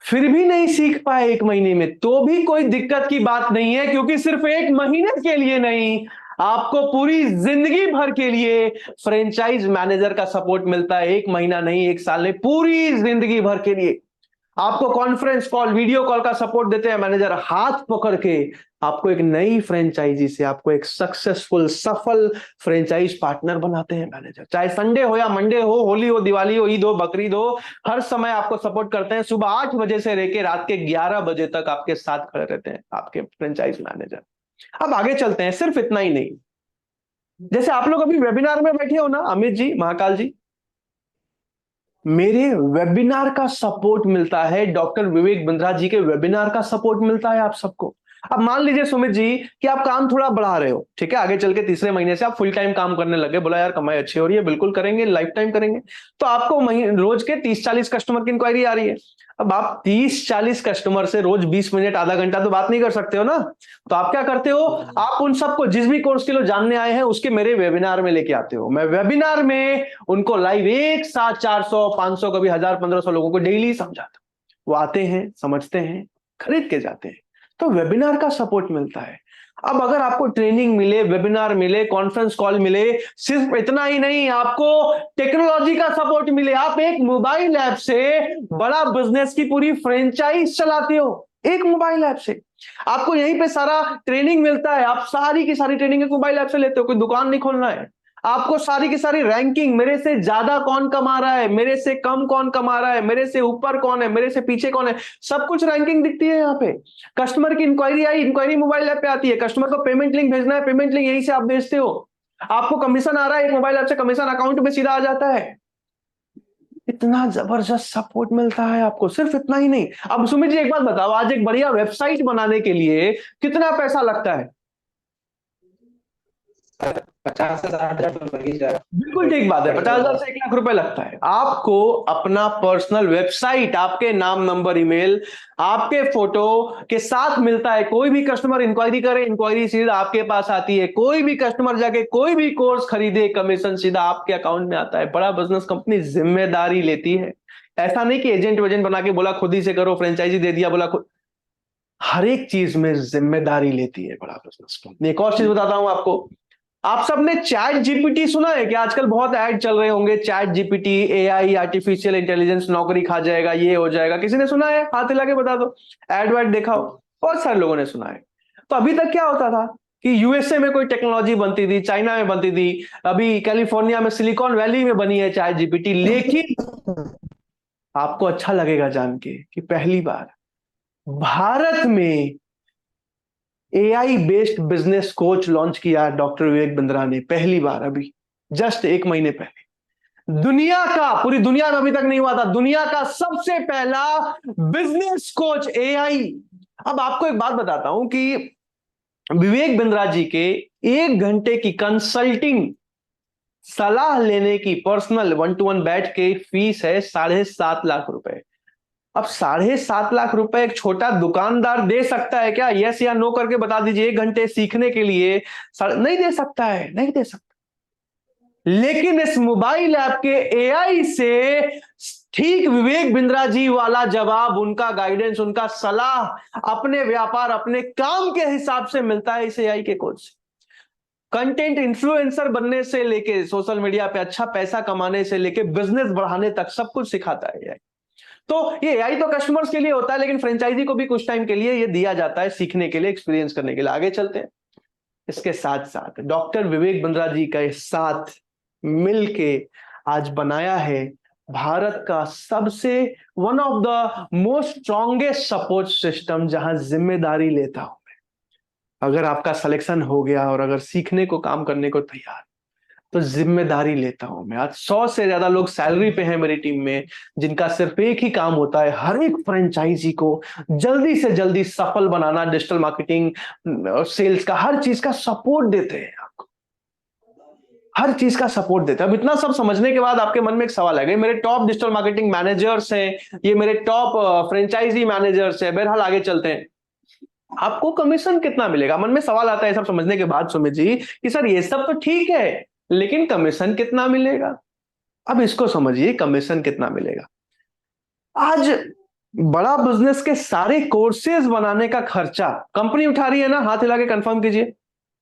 फिर भी नहीं सीख पाए एक महीने में, तो भी कोई दिक्कत की बात नहीं है, क्योंकि सिर्फ एक महीने के लिए नहीं, आपको पूरी जिंदगी भर के लिए फ्रेंचाइज मैनेजर का सपोर्ट मिलता है। एक महीना नहीं, एक साल नहीं, पूरी जिंदगी भर के लिए आपको कॉन्फ्रेंस कॉल, वीडियो कॉल का सपोर्ट देते हैं मैनेजर, हाथ पकड़ के आपको एक नई फ्रेंचाइजी से आपको एक सक्सेसफुल, सफल फ्रेंचाइज पार्टनर बनाते हैं मैनेजर। चाहे संडे हो या मंडे हो, होली हो, दिवाली हो, ईद हो, बकरीद हो, हर समय आपको सपोर्ट करते हैं। सुबह 8 बजे से लेकर रात के 11 बजे तक आपके साथ खड़े रहते हैं आपके फ्रेंचाइज मैनेजर। अब आगे चलते हैं। सिर्फ इतना ही नहीं, जैसे आप लोग अभी वेबिनार में बैठे हो ना, अमित जी, महाकाल जी, मेरे वेबिनार का सपोर्ट मिलता है, डॉक्टर विवेक बिंद्रा जी के वेबिनार का सपोर्ट मिलता है आप सबको। अब मान लीजिए सुमित जी कि आप काम थोड़ा बढ़ा रहे हो, ठीक है, आगे चल के तीसरे महीने से आप फुल टाइम काम करने लगे, बोला यार कमाई अच्छी हो रही है, बिल्कुल करेंगे, लाइफ टाइम करेंगे, तो आपको रोज के 30-40 कस्टमर की इंक्वायरी आ रही है। अब आप 30-40 कस्टमर से रोज 20 मिनट, आधा घंटा तो बात नहीं कर सकते हो ना, तो आप क्या करते हो, आप उन सबको जिस भी कोर्स के लिए जानने आए हैं उसके मेरे वेबिनार में लेके आते हो। मैं वेबिनार में उनको लाइव एक साथ 400, 500, कभी 1000, 1500 लोगों को डेली समझाता हूं। वो आते हैं, समझते हैं, खरीद के जाते हैं। तो वेबिनार का सपोर्ट मिलता है। अब अगर आपको ट्रेनिंग मिले, वेबिनार मिले, कॉन्फ्रेंस कॉल मिले, सिर्फ इतना ही नहीं, आपको टेक्नोलॉजी का सपोर्ट मिले, आप एक मोबाइल ऐप से बड़ा बिजनेस की पूरी फ्रेंचाइज चलाते हो, एक मोबाइल ऐप से। आपको यहीं पे सारा ट्रेनिंग मिलता है, आप सारी की सारी ट्रेनिंग एक मोबाइल ऐप से लेते हो, कोई दुकान नहीं खोलना है। आपको सारी की सारी रैंकिंग, मेरे से ज्यादा कौन कमा रहा है, मेरे से कम कौन कमा रहा है, मेरे से ऊपर कौन है, मेरे से पीछे कौन है, सब कुछ रैंकिंग दिखती है यहाँ पे। कस्टमर की इंक्वायरी आई, इंक्वायरी मोबाइल ऐप पे आती है, कस्टमर को पेमेंट लिंक भेजना है, पेमेंट लिंक यहीं से आप भेजते हो, आपको कमीशन आ रहा है एक मोबाइल ऐप से, कमीशन अकाउंट में सीधा आ जाता है। इतना जबरदस्त सपोर्ट मिलता है आपको। सिर्फ इतना ही नहीं, अब सुमित जी एक बात बताओ, आज एक बढ़िया वेबसाइट बनाने के लिए कितना पैसा लगता है? 50 से 60 हजार तो लग ही जाए। बिल्कुल ठीक बात है, 50,000 से 1 लाख रुपए लगता है। आपको अपना पर्सनल वेबसाइट, आपके नाम, नंबर, ईमेल, आपके फोटो के साथ मिलता है। कोई भी कस्टमर इंक्वायरी करे, इंक्वायरी सीधा आपके पास आती है। कोई भी कस्टमर जाके कोई भी कोर्स खरीदे, कमीशन सीधा आपके अकाउंट में आता है। बड़ा बिजनेस कंपनी जिम्मेदारी लेती है। ऐसा नहीं कि एजेंट वेजेंट बना के बोला खुद ही से करो, फ्रेंचाइजी दे दिया बोला खुद, हर एक चीज में जिम्मेदारी लेती है बड़ा बिजनेस कंपनी। एक और चीज बताता हूं आपको, आप सबने चैट जीपीटी सुना है कि आजकल बहुत ऐड चल रहे होंगे, chat GPT, AI, artificial intelligence, नौकरी खा जाएगा, ये हो जाएगा, किसी ने सुना है? हाथ हिला के बता दो, ऐड वैड देखा हो? बहुत सारे लोगों ने सुना है। तो अभी तक क्या होता था कि यूएसए में कोई टेक्नोलॉजी बनती थी, चाइना में बनती थी, अभी कैलिफोर्निया में सिलिकॉन वैली में बनी है चैट जीपीटी। लेकिन आपको अच्छा लगेगा जान के कि पहली बार भारत में AI based business coach launch किया डॉक्टर विवेक बिंद्रा ने, पहली बार, अभी जस्ट 1 महीने पहले। दुनिया का, पूरी दुनिया में अभी तक नहीं हुआ था, दुनिया का सबसे पहला बिजनेस कोच एआई। अब आपको एक बात बताता हूं कि विवेक बिंद्रा जी के 1 घंटे की कंसल्टिंग सलाह लेने की, पर्सनल 1-to-1 बैठ के फीस है 7.5 लाख रुपए। अब 7.5 लाख रुपए एक छोटा दुकानदार दे सकता है क्या? यस या नो करके बता दीजिए। 1 घंटे सीखने के लिए नहीं दे सकता है, नहीं दे सकता। लेकिन इस मोबाइल ऐप के एआई से ठीक विवेक बिंद्रा जी वाला जवाब, उनका गाइडेंस, उनका सलाह अपने व्यापार, अपने काम के हिसाब से मिलता है इस एआई के कोच से। कंटेंट इन्फ्लुएंसर बनने से लेके, सोशल मीडिया पे अच्छा पैसा कमाने से लेके बिजनेस बढ़ाने तक सब कुछ सिखाता है एआई। तो ये एआई तो कस्टमर्स के लिए होता है, लेकिन फ्रेंचाइजी को भी कुछ टाइम के लिए ये दिया जाता है, सीखने के लिए, एक्सपीरियंस करने के लिए। आगे चलते हैं। इसके साथ साथ डॉक्टर विवेक बिंद्रा जी के साथ मिलके आज बनाया है भारत का सबसे one of the most strongest support system, जहां जिम्मेदारी लेता हूं मैं। अगर आपका सिलेक्शन हो गया और अगर सीखने को, काम करने को तैयार, तो जिम्मेदारी लेता हूं मैं। आज 100 से ज्यादा लोग सैलरी पे हैं मेरी टीम में, जिनका सिर्फ एक ही काम होता है, हर एक फ्रेंचाइजी को जल्दी से जल्दी सफल बनाना। डिजिटल मार्केटिंग, सेल्स का, हर चीज का सपोर्ट देते हैं आपको, हर चीज का सपोर्ट देते हैं। अब इतना सब समझने के बाद आपके मन में एक सवाल आएगा, मेरे टॉप डिजिटल मार्केटिंग मैनेजर्स हैं, ये मेरे टॉप फ्रेंचाइजी मैनेजर्स हैं। बहरहाल आगे चलते हैं। आपको कमीशन कितना मिलेगा? मन में सवाल आता है सब समझने के बाद सुमित जी कि सर ये सब तो ठीक है, लेकिन कमीशन कितना मिलेगा? अब इसको समझिए, कमीशन कितना मिलेगा। आज बड़ा बिजनेस के सारे कोर्सेज बनाने का खर्चा कंपनी उठा रही है ना? हाथ हिला के कंफर्म कीजिए,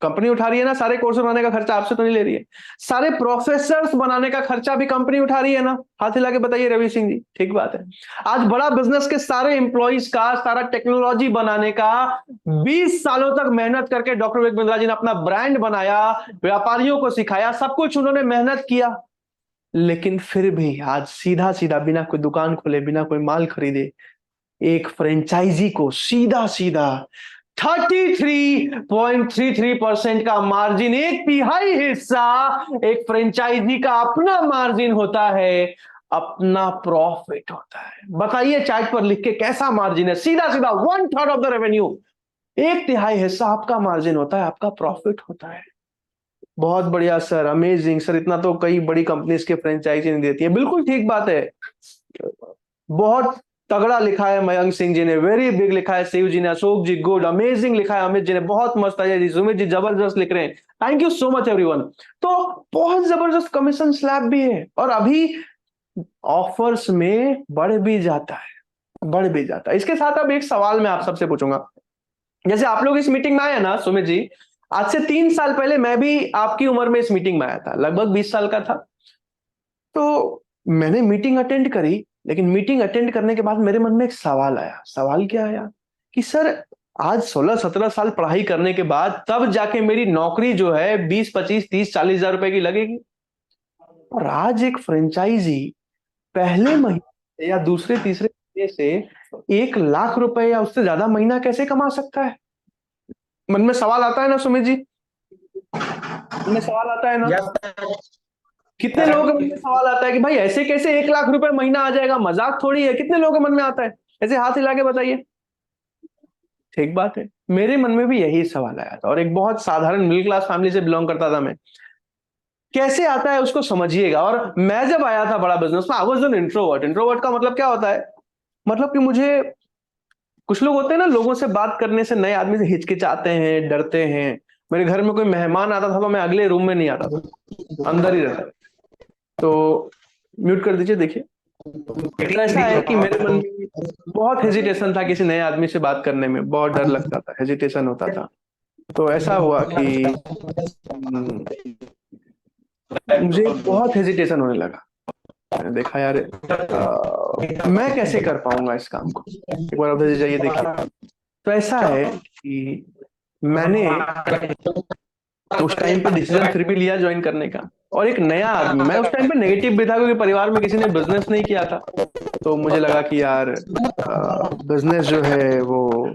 कंपनी उठा रही है ना? सारे कोर्स बनाने का खर्चा आपसे तो नहीं ले रही है। सारे प्रोफेसर्स बनाने का खर्चा भी कंपनी उठा रही है ना? हाथ हिला के बताइए रवि सिंह जी। ठीक बात है। आज बड़ा बिजनेस के सारे एम्प्लॉइज का, सारा टेक्नोलॉजी बनाने का 20 सालों तक मेहनत करके डॉक्टर विवेक बिंद्रा जी ने अपना ब्रांड बनाया, व्यापारियों को सिखाया, सब कुछ उन्होंने मेहनत किया, लेकिन फिर भी आज सीधा सीधा बिना कोई दुकान खोले, बिना कोई माल खरीदे, एक फ्रेंचाइजी को सीधा सीधा 33.33% का मार्जिन, एक तिहाई हिस्सा एक फ्रेंचाइजी का अपना मार्जिन होता है, अपना प्रॉफिट होता है। बताइए चार्ट पर लिख के कैसा मार्जिन है? सीधा सीधा 1/3 ऑफ द रेवेन्यू, एक तिहाई हिस्सा आपका मार्जिन होता है, आपका प्रॉफिट होता है। बहुत बढ़िया सर, अमेजिंग सर, इतना तो कई बड़ी कंपनीज के फ्रेंचाइजी नहीं देती है। बिल्कुल ठीक बात है, बहुत तगड़ा लिखा है मयंक सिंह जी ने, वेरी बिग लिखा है शिव जी ने, अशोक जी गुड, अमेजिंग लिखा है अमित जी ने, बहुत मस्त है जी, सुमित जी जबरदस्त लिख रहे हैं, thank you so much everyone. तो बहुत जबरदस्त कमीशन स्लैब भी है, और अभी ऑफर्स में बढ़ भी जाता है, बढ़ भी जाता है। इसके साथ अब एक सवाल मैं आप सबसे पूछूंगा, जैसे आप लोग इस मीटिंग में आए ना सुमित जी, आज से 3 साल पहले मैं भी आपकी उम्र में इस मीटिंग में आया था, लगभग 20 साल का था। तो मैंने मीटिंग अटेंड करी, लेकिन मीटिंग अटेंड करने के बाद मेरे मन में एक सवाल आया। सवाल क्या आया कि सर आज 16-17 साल पढ़ाई करने के बाद तब जाके मेरी नौकरी जो है 20, 25, 30, 40 हजार रुपए की लगेगी, और आज एक फ्रेंचाइजी पहले महीने या दूसरे तीसरे महीने से 1 लाख रुपए या उससे ज्यादा महीना कैसे कमा सकता है? मन में सवाल आता है ना सुमित जी? मन में सवाल आता है ना? कितने लोगों के मन में सवाल आता है कि भाई ऐसे कैसे 1 लाख रुपए महीना आ जाएगा, मजाक थोड़ी है? कितने लोगों के मन में आता है? ऐसे हाथ हिला के बताइए। ठीक बात है, मेरे मन में भी यही सवाल आया था, और एक बहुत साधारण मिडिल क्लास फैमिली से बिलोंग करता था मैं। कैसे आता है उसको समझिएगा। और मैं जब आया था बड़ा बिजनेस में, I was an introvert. Introvert का मतलब क्या होता है? मतलब कि मुझे, कुछ लोग होते हैं ना, लोगों से बात करने से, नए आदमी से हिचकिचाते हैं, डरते हैं। मेरे घर में कोई मेहमान आता था तो मैं अगले रूम में नहीं आता था, अंदर ही रहता। तो म्यूट कर दीजिए, देखिए। तो ऐसा है कि मेरे मन में बहुत हेजिटेशन था, किसी नए आदमी से बात करने में बहुत डर लगता था, हेजिटेशन होता था। तो ऐसा हुआ कि मुझे बहुत हेजिटेशन होने लगा। मैंने देखा यार, मैं कैसे कर पाऊंगा इस काम को। एक बार उधर से जाइए, देखिए। तो ऐसा है कि मैंने उस टाइम पे डिसीजन फिर भी लिया ज्वाइन करने का। और एक नया आदमी, मैं उस टाइम पे नेगेटिव भी था, क्योंकि परिवार में किसी ने बिजनेस नहीं किया था। तो मुझे लगा कि यार बिजनेस जो है वो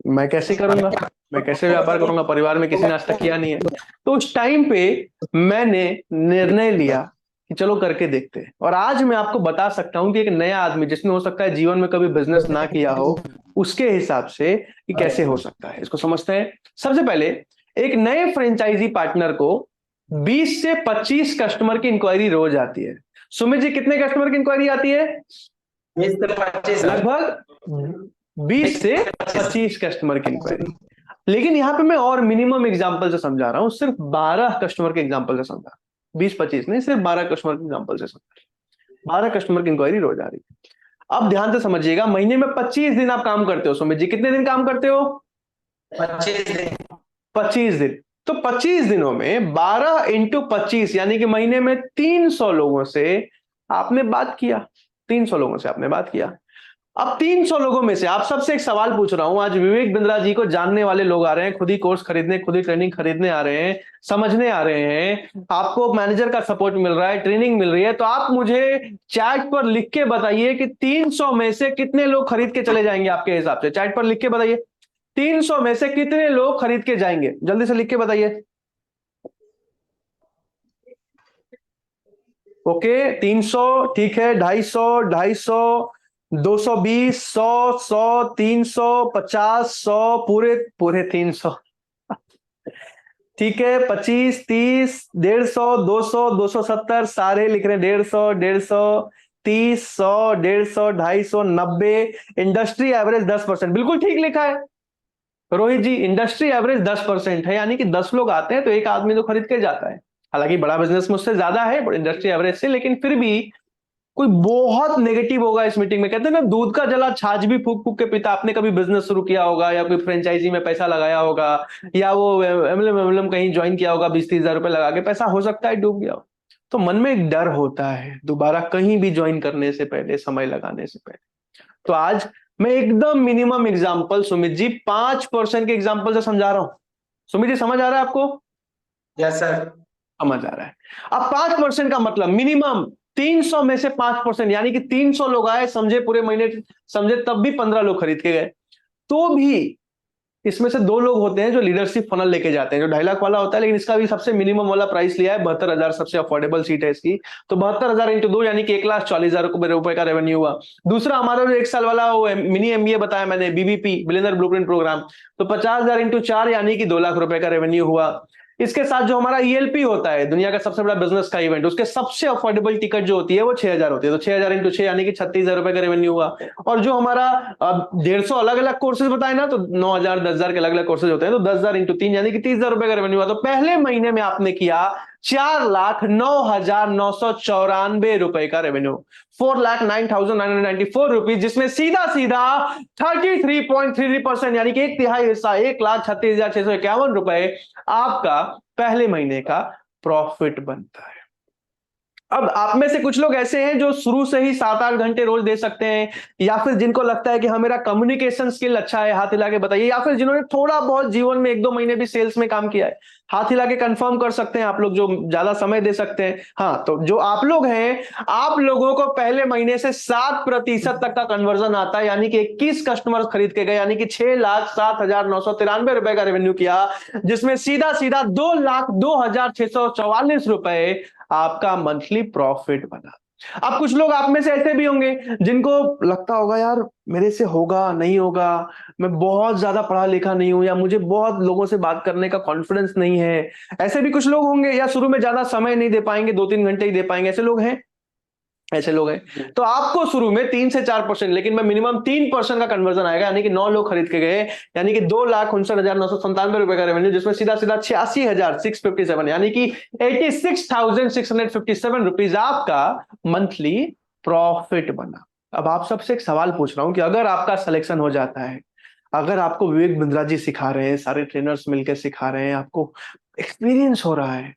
मैं कैसे करूंगा, मैं कैसे व्यापार करूंगा, परिवार में किसी ने आज तक किया नहीं है। तो उस टाइम पे मैंने निर्णय लिया कि चलो करके देखते हैं। और आज मैं आपको बता सकता हूं कि एक नया आदमी, जिसने हो सकता है जीवन में कभी बिजनेस ना किया हो, उसके हिसाब से कि कैसे हो सकता है, इसको समझते हैं। सबसे पहले, एक नए फ्रेंचाइजी पार्टनर को 20 से 25 कस्टमर की इंक्वायरी रोज आती है। सुमित जी, कितने कस्टमर की इंक्वायरी आती है? 20 से 25 लगभग 20 से 25 कस्टमर की इंक्वायरी। लेकिन यहां पे मैं और मिनिमम एग्जांपल से समझा रहा हूं, सिर्फ 12 कस्टमर के एग्जांपल से समझा, 20-25 नहीं, सिर्फ 12 कस्टमर के एग्जांपल से समझा। 12 कस्टमर की इंक्वायरी रोज आ रही है। अब ध्यान से समझिएगा, महीने में 25 दिन आप काम करते हो। सुमित जी, कितने दिन काम करते हो? 25 दिन। 25 दिन। तो 25 दिनों में 12 इंटू 25, यानी कि महीने में 300 लोगों से आपने बात किया। 300 लोगों से आपने बात किया। अब 300 लोगों में से आप सबसे एक सवाल पूछ रहा हूं। आज विवेक बिंद्रा जी को जानने वाले लोग आ रहे हैं, खुद ही कोर्स खरीदने, खुद ही ट्रेनिंग खरीदने आ रहे हैं, समझने आ रहे हैं, आपको मैनेजर का सपोर्ट मिल रहा है, ट्रेनिंग मिल रही है। तो आप मुझे चैट पर लिख के बताइए कि 300 में से कितने लोग खरीद के चले जाएंगे आपके हिसाब से? चैट पर लिख के बताइए, 300 में से कितने लोग खरीद के जाएंगे? जल्दी से लिख के बताइए। ओके 300, ठीक है, 250, 250, 220, 100, 100, 300, 50, 100, पूरे पूरे 300, ठीक है, 25, 30, 150, 200, 270, सारे लिख रहे हैं, 150, 150, 30, 100, 150, 250, 90। इंडस्ट्री एवरेज 10%, बिल्कुल ठीक लिखा है रोहित जी, इंडस्ट्री एवरेज 10% है, यानी कि 10 लोग आते हैं तो एक आदमी तो खरीद के जाता है। हालांकि बड़ा बिजनेस मुझसे ज्यादा है इंडस्ट्री एवरेज से, लेकिन फिर भी कोई बहुत नेगेटिव होगा इस मीटिंग में। कहते हैं ना, दूध का जला छाछ भी फूक फूक के पीता। आपने कभी बिजनेस शुरू किया होगा या कोई फ्रेंचाइजी में पैसा लगाया होगा या वो एमएलएम कहीं ज्वाइन किया होगा, 20-30 हजार रुपए लगा के, पैसा हो सकता है डूब गया हो। तो मन में एक डर होता है दोबारा कहीं भी ज्वाइन करने से पहले, समय लगाने से पहले। तो आज मैं एकदम मिनिमम एग्जांपल सुमित जी 5% के एग्जांपल से समझा रहा हूं। सुमित जी समझ आ रहा है आपको? Yes sir. समझ आ रहा है। अब 5% का मतलब मिनिमम 300 में से 5%, यानी कि 300 लोग आए, समझे पूरे महीने, समझे तब भी 15 लोग खरीद के गए। तो भी इसमें से 2 लोग होते हैं जो लीडरशिप फनल लेके जाते हैं, जो 2.5 लाख वाला होता है, लेकिन इसका भी सबसे मिनिमम वाला प्राइस लिया है 72,000, सबसे अफोर्डेबल सीट है इसकी। तो 72,000 इंटू 2 यानी कि 1,40,000 रुपए का रेवेन्यू हुआ। दूसरा हमारा जो 1 साल वाला वो मिनी एमबीए बताया मैंने, बीबीपी बिलियनर ब्लूप्रिंट प्रोग्राम, तो 50,000 इंटू 4 यानी कि 2 लाख रुपए का रेवेन्यू हुआ। इसके साथ जो हमारा ईएलपी होता है, दुनिया का सबसे बड़ा बिजनेस का इवेंट, उसके सबसे अफोर्डेबल टिकट जो होती है वो 6,000 होती है, तो 6,000 इंटू 6 यानी कि 36,000 रुपए का रेवेन्यू हुआ। और जो हमारा 150 अलग अलग कोर्सेज बताए ना, तो 9,000 10,000 के अलग अलग कोर्सेज होते हैं, तो 10,000 इंटू 3 यानी कि 30,000 रुपए का रेवेन्यू हुआ। तो पहले महीने में आपने किया 4,09,994 रुपए का रेवेन्यू, 4,09,994 रुपीज, जिसमें सीधा सीधा 33.33% यानी कि 1/3 हिस्सा 1,36,651 रुपए आपका पहले महीने का प्रॉफिट बनता है। अब आप में से कुछ लोग ऐसे हैं जो शुरू से ही 7-8 घंटे रोज दे सकते हैं, या फिर जिनको लगता है कि हाँ मेरा कम्युनिकेशन स्किल अच्छा है, हाथ हिला के बताइए। या फिर जिन्होंने थोड़ा बहुत जीवन में 1-2 महीने भी सेल्स में काम किया है, हाथ हिला के कंफर्म कर सकते हैं आप लोग जो ज्यादा समय दे सकते हैं। हाँ, तो जो आप लोग हैं, आप लोगों को पहले महीने से 7% तक का कन्वर्जन आता है, यानी कि 21 कस्टमर खरीद के गए, यानी कि 6,07,993 रुपए का रेवेन्यू किया, जिसमें सीधा सीधा 2,02,644 रुपए आपका मंथली प्रॉफिट बना। अब कुछ लोग आप में से ऐसे भी होंगे जिनको लगता होगा यार मेरे से होगा नहीं होगा, मैं बहुत ज्यादा पढ़ा लिखा नहीं हूं, या मुझे बहुत लोगों से बात करने का कॉन्फिडेंस नहीं है। ऐसे भी कुछ लोग होंगे, या शुरू में ज्यादा समय नहीं दे पाएंगे, 2-3 घंटे ही दे पाएंगे, ऐसे लोग हैं, ऐसे लोग हैं। तो आपको शुरू में 3 से 4%, लेकिन मैं मिनिमम 3% का कन्वर्जन आएगा, यानी कि 9 लोग खरीद के गए, यानी कि 2,59,997 रुपए का रेवेन्यू, जिसमें सीधा सीधा 86,657 यानी कि 86,657 रुपीज आपका मंथली प्रॉफिट बना। अब आप सबसे एक सवाल पूछ रहा हूं कि अगर आपका सिलेक्शन हो जाता है, अगर आपको विवेक बिंद्रा जी सिखा रहे हैं, सारे ट्रेनर्स मिलकर सिखा रहे हैं, आपको एक्सपीरियंस हो रहा है,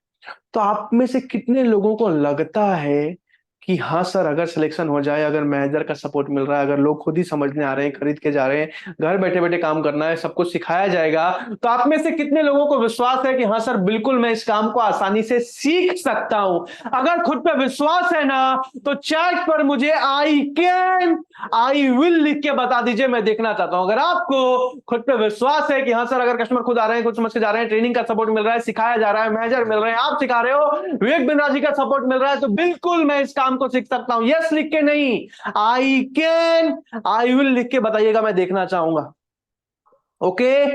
तो आप में से कितने लोगों को लगता है कि हाँ सर, अगर सिलेक्शन हो जाए, अगर मैनेजर का सपोर्ट मिल रहा है, अगर लोग खुद ही समझने आ रहे हैं, खरीद के जा रहे हैं, घर बैठे बैठे काम करना है, सब कुछ सिखाया जाएगा, तो आप में से कितने लोगों को विश्वास है कि हाँ सर बिल्कुल मैं इस काम को आसानी से सीख सकता हूं? अगर खुद पे विश्वास है ना, तो चैट पर मुझे आई कैन, आई विल लिख के बता दीजिए, मैं देखना चाहता हूं। अगर आपको खुद पे विश्वास है कि हाँ सर, अगर कस्टमर खुद आ रहे हैं, खुद समझ के जा रहे हैं, ट्रेनिंग का सपोर्ट मिल रहा है, सिखाया जा रहा है, मैनेजर मिल रहे हैं, आप सिखा रहे हो, विवेक बिंद्रा जी का सपोर्ट मिल रहा है, तो बिल्कुल मैं इस काम को सीख सकता हूं। यस लिख के नहीं, आई कैन, आई विल लिख के बताइएगा, मैं देखना चाहूंगा। Okay,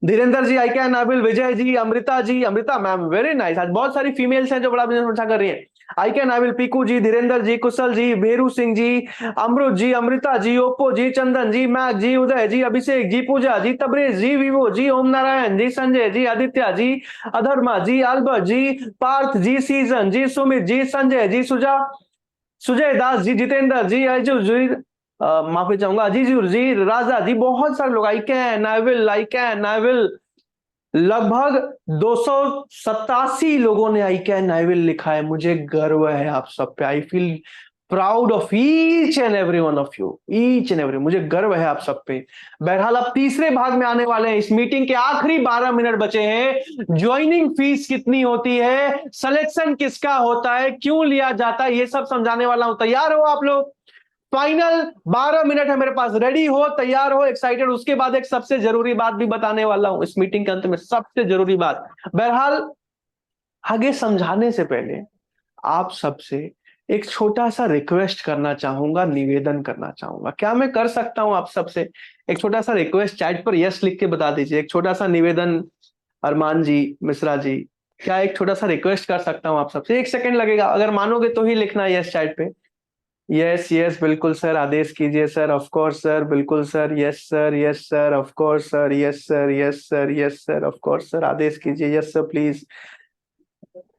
Dhirendra ji I can, I will, Vijay ji, Amrita ji, Amrita ma'am very nice, आज बहुत सारी फीमेल्स हैं जो बड़ा बिजनेस अच्छा कर रही हैं। I can, I will, Piku ji, Dhirendra ji, Kushal ji, Bheru Singh ji, Amrit ji, Amrita ji, Oppo ji, Chandan ji, Mac ji, Uday ji, Abhishek ji, Pooja ji, Tabrez ji, Vivo ji, Om Narayan ji, Sanjay ji, Aditya ji, Adharma ji, Albert ji, Parth ji, Season ji, Sumit ji, Sanjay ji, Sujay Das ji, Jitendra ji, Aju ji, माफी चाहूंगा, अजीजुर जी, राजा जी, बहुत सारे लोग आई can, I will, I can, I will, लगभग 287 लोगों ने आई कैन, आई विल लिखा है। मुझे गर्व है आप सब पे, I feel proud of each and every one of you, each and every, मुझे गर्व है आप सब पे। बहरहाल अब तीसरे भाग में आने वाले हैं, इस मीटिंग के आखिरी 12 मिनट बचे हैं। ज्वाइनिंग फीस कितनी होती है, सिलेक्शन किसका होता है, क्यों लिया जाता है, ये सब समझाने वाला हूं। तैयार हो आप लोग? फाइनल 12 मिनट है मेरे पास, रेडी हो, तैयार हो, एक्साइटेड? उसके बाद एक सबसे जरूरी बात भी बताने वाला हूं इस मीटिंग के अंत में, सबसे जरूरी बात। बहरहाल आगे समझाने से पहले आप सबसे एक छोटा सा रिक्वेस्ट करना चाहूंगा, निवेदन करना चाहूंगा। क्या मैं कर सकता हूं आप सबसे एक छोटा सा रिक्वेस्ट? चैट पर यस लिख के बता दीजिए। एक छोटा सा निवेदन, अरमान जी, मिश्रा जी, क्या एक छोटा सा रिक्वेस्ट कर सकता हूं आप सबसे? 1 सेकंड लगेगा, अगर मानोगे तो ही लिखना यस चैट पे। यस यस, बिल्कुल सर, आदेश कीजिए सर। ऑफ कोर्स सर, बिल्कुल sir, yes sir, yes sir, of course sir, yes sir, yes sir, yes sir, of course sir, आदेश कीजिए, यस सर प्लीज।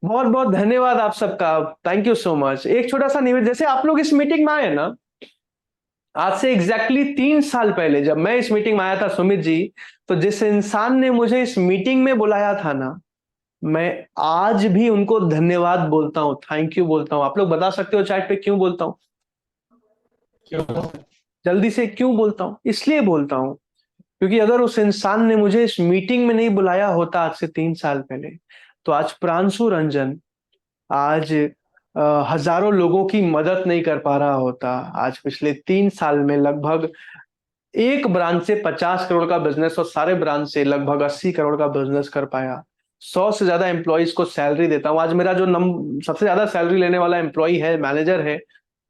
बहुत बहुत धन्यवाद आप सबका, थैंक यू सो मच। एक छोटा सा निवेदन, जैसे आप लोग इस मीटिंग में आए ना, आज से एग्जैक्टली 3 साल पहले जब मैं इस मीटिंग में आया था सुमित जी, तो जिस इंसान ने मुझे इस मीटिंग में बुलाया था ना, मैं आज भी उनको धन्यवाद बोलता हूं, थैंक यू बोलता हूं। आप लोग बता सकते हो चैट पे क्यों बोलता हूं? क्यों? जल्दी से क्यों बोलता हूं? इसलिए बोलता हूं क्योंकि अगर उस इंसान ने मुझे इस मीटिंग में नहीं बुलाया होता आज से 3 साल पहले, तो आज प्रांशु रंजन आज हजारों लोगों की मदद नहीं कर पा रहा होता। आज पिछले 3 साल में लगभग एक ब्रांच से 50 करोड़ का बिजनेस और सारे ब्रांच से लगभग 80 करोड़ का बिजनेस कर पाया। 100 से ज्यादा एम्प्लॉइज को सैलरी देता हूं। आज मेरा जो सबसे ज्यादा सैलरी लेने वाला एम्प्लॉय है, मैनेजर है,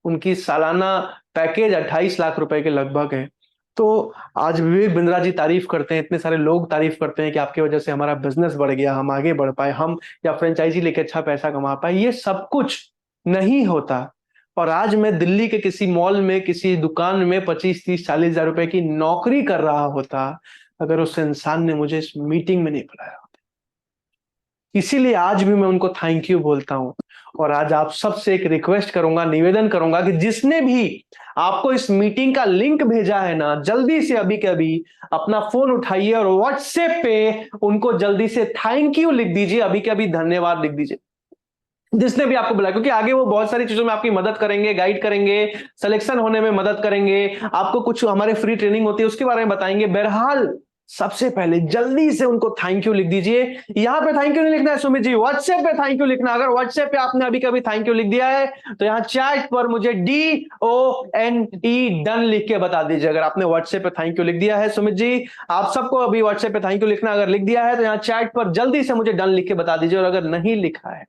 उनकी सालाना पैकेज 28 लाख रुपए के लगभग है। तो आज विवेक बिंद्रा जी तारीफ करते हैं, इतने सारे लोग तारीफ करते हैं कि आपकी वजह से हमारा बिजनेस बढ़ गया, हम आगे बढ़ पाए, हम या फ्रेंचाइजी लेके अच्छा पैसा कमा पाए। ये सब कुछ नहीं होता और आज मैं दिल्ली के किसी मॉल में, किसी दुकान में 25, 30, 40 हजार रुपए की नौकरी कर रहा होता, अगर उस इंसान ने मुझे इस मीटिंग में नहीं बुलाया होता। इसीलिए आज भी मैं उनको थैंक यू बोलता हूं। और आज आप सबसे एक रिक्वेस्ट करूंगा, निवेदन करूंगा कि जिसने भी आपको इस मीटिंग का लिंक भेजा है ना, जल्दी से अभी के अभी अपना फोन उठाइए और व्हाट्सएप पे उनको जल्दी से थैंक यू लिख दीजिए, अभी के अभी धन्यवाद लिख दीजिए, जिसने भी आपको बुलाया। क्योंकि आगे वो बहुत सारी चीजों में आपकी मदद करेंगे, गाइड करेंगे, सिलेक्शन होने में मदद करेंगे, आपको कुछ हमारे फ्री ट्रेनिंग होती है उसके बारे में बताएंगे। बहरहाल सबसे पहले जल्दी से उनको थैंक यू लिख दीजिए। यहां पे थैंक यू नहीं लिखना है सुमित जी, व्हाट्सएप पे थैंक यू लिखना। अगर व्हाट्सएप पे आपने अभी कभी थैंक यू लिख दिया है तो यहां चैट पर मुझे DONE डन लिख के बता दीजिए। अगर आपने व्हाट्सएप पे थैंक यू लिख दिया है सुमित जी, आप सबको अभी व्हाट्सएप पे थैंक यू लिखना, अगर लिख दिया है तो यहां चैट पर जल्दी से मुझे डन लिख के बता दीजिए। और अगर नहीं लिखा है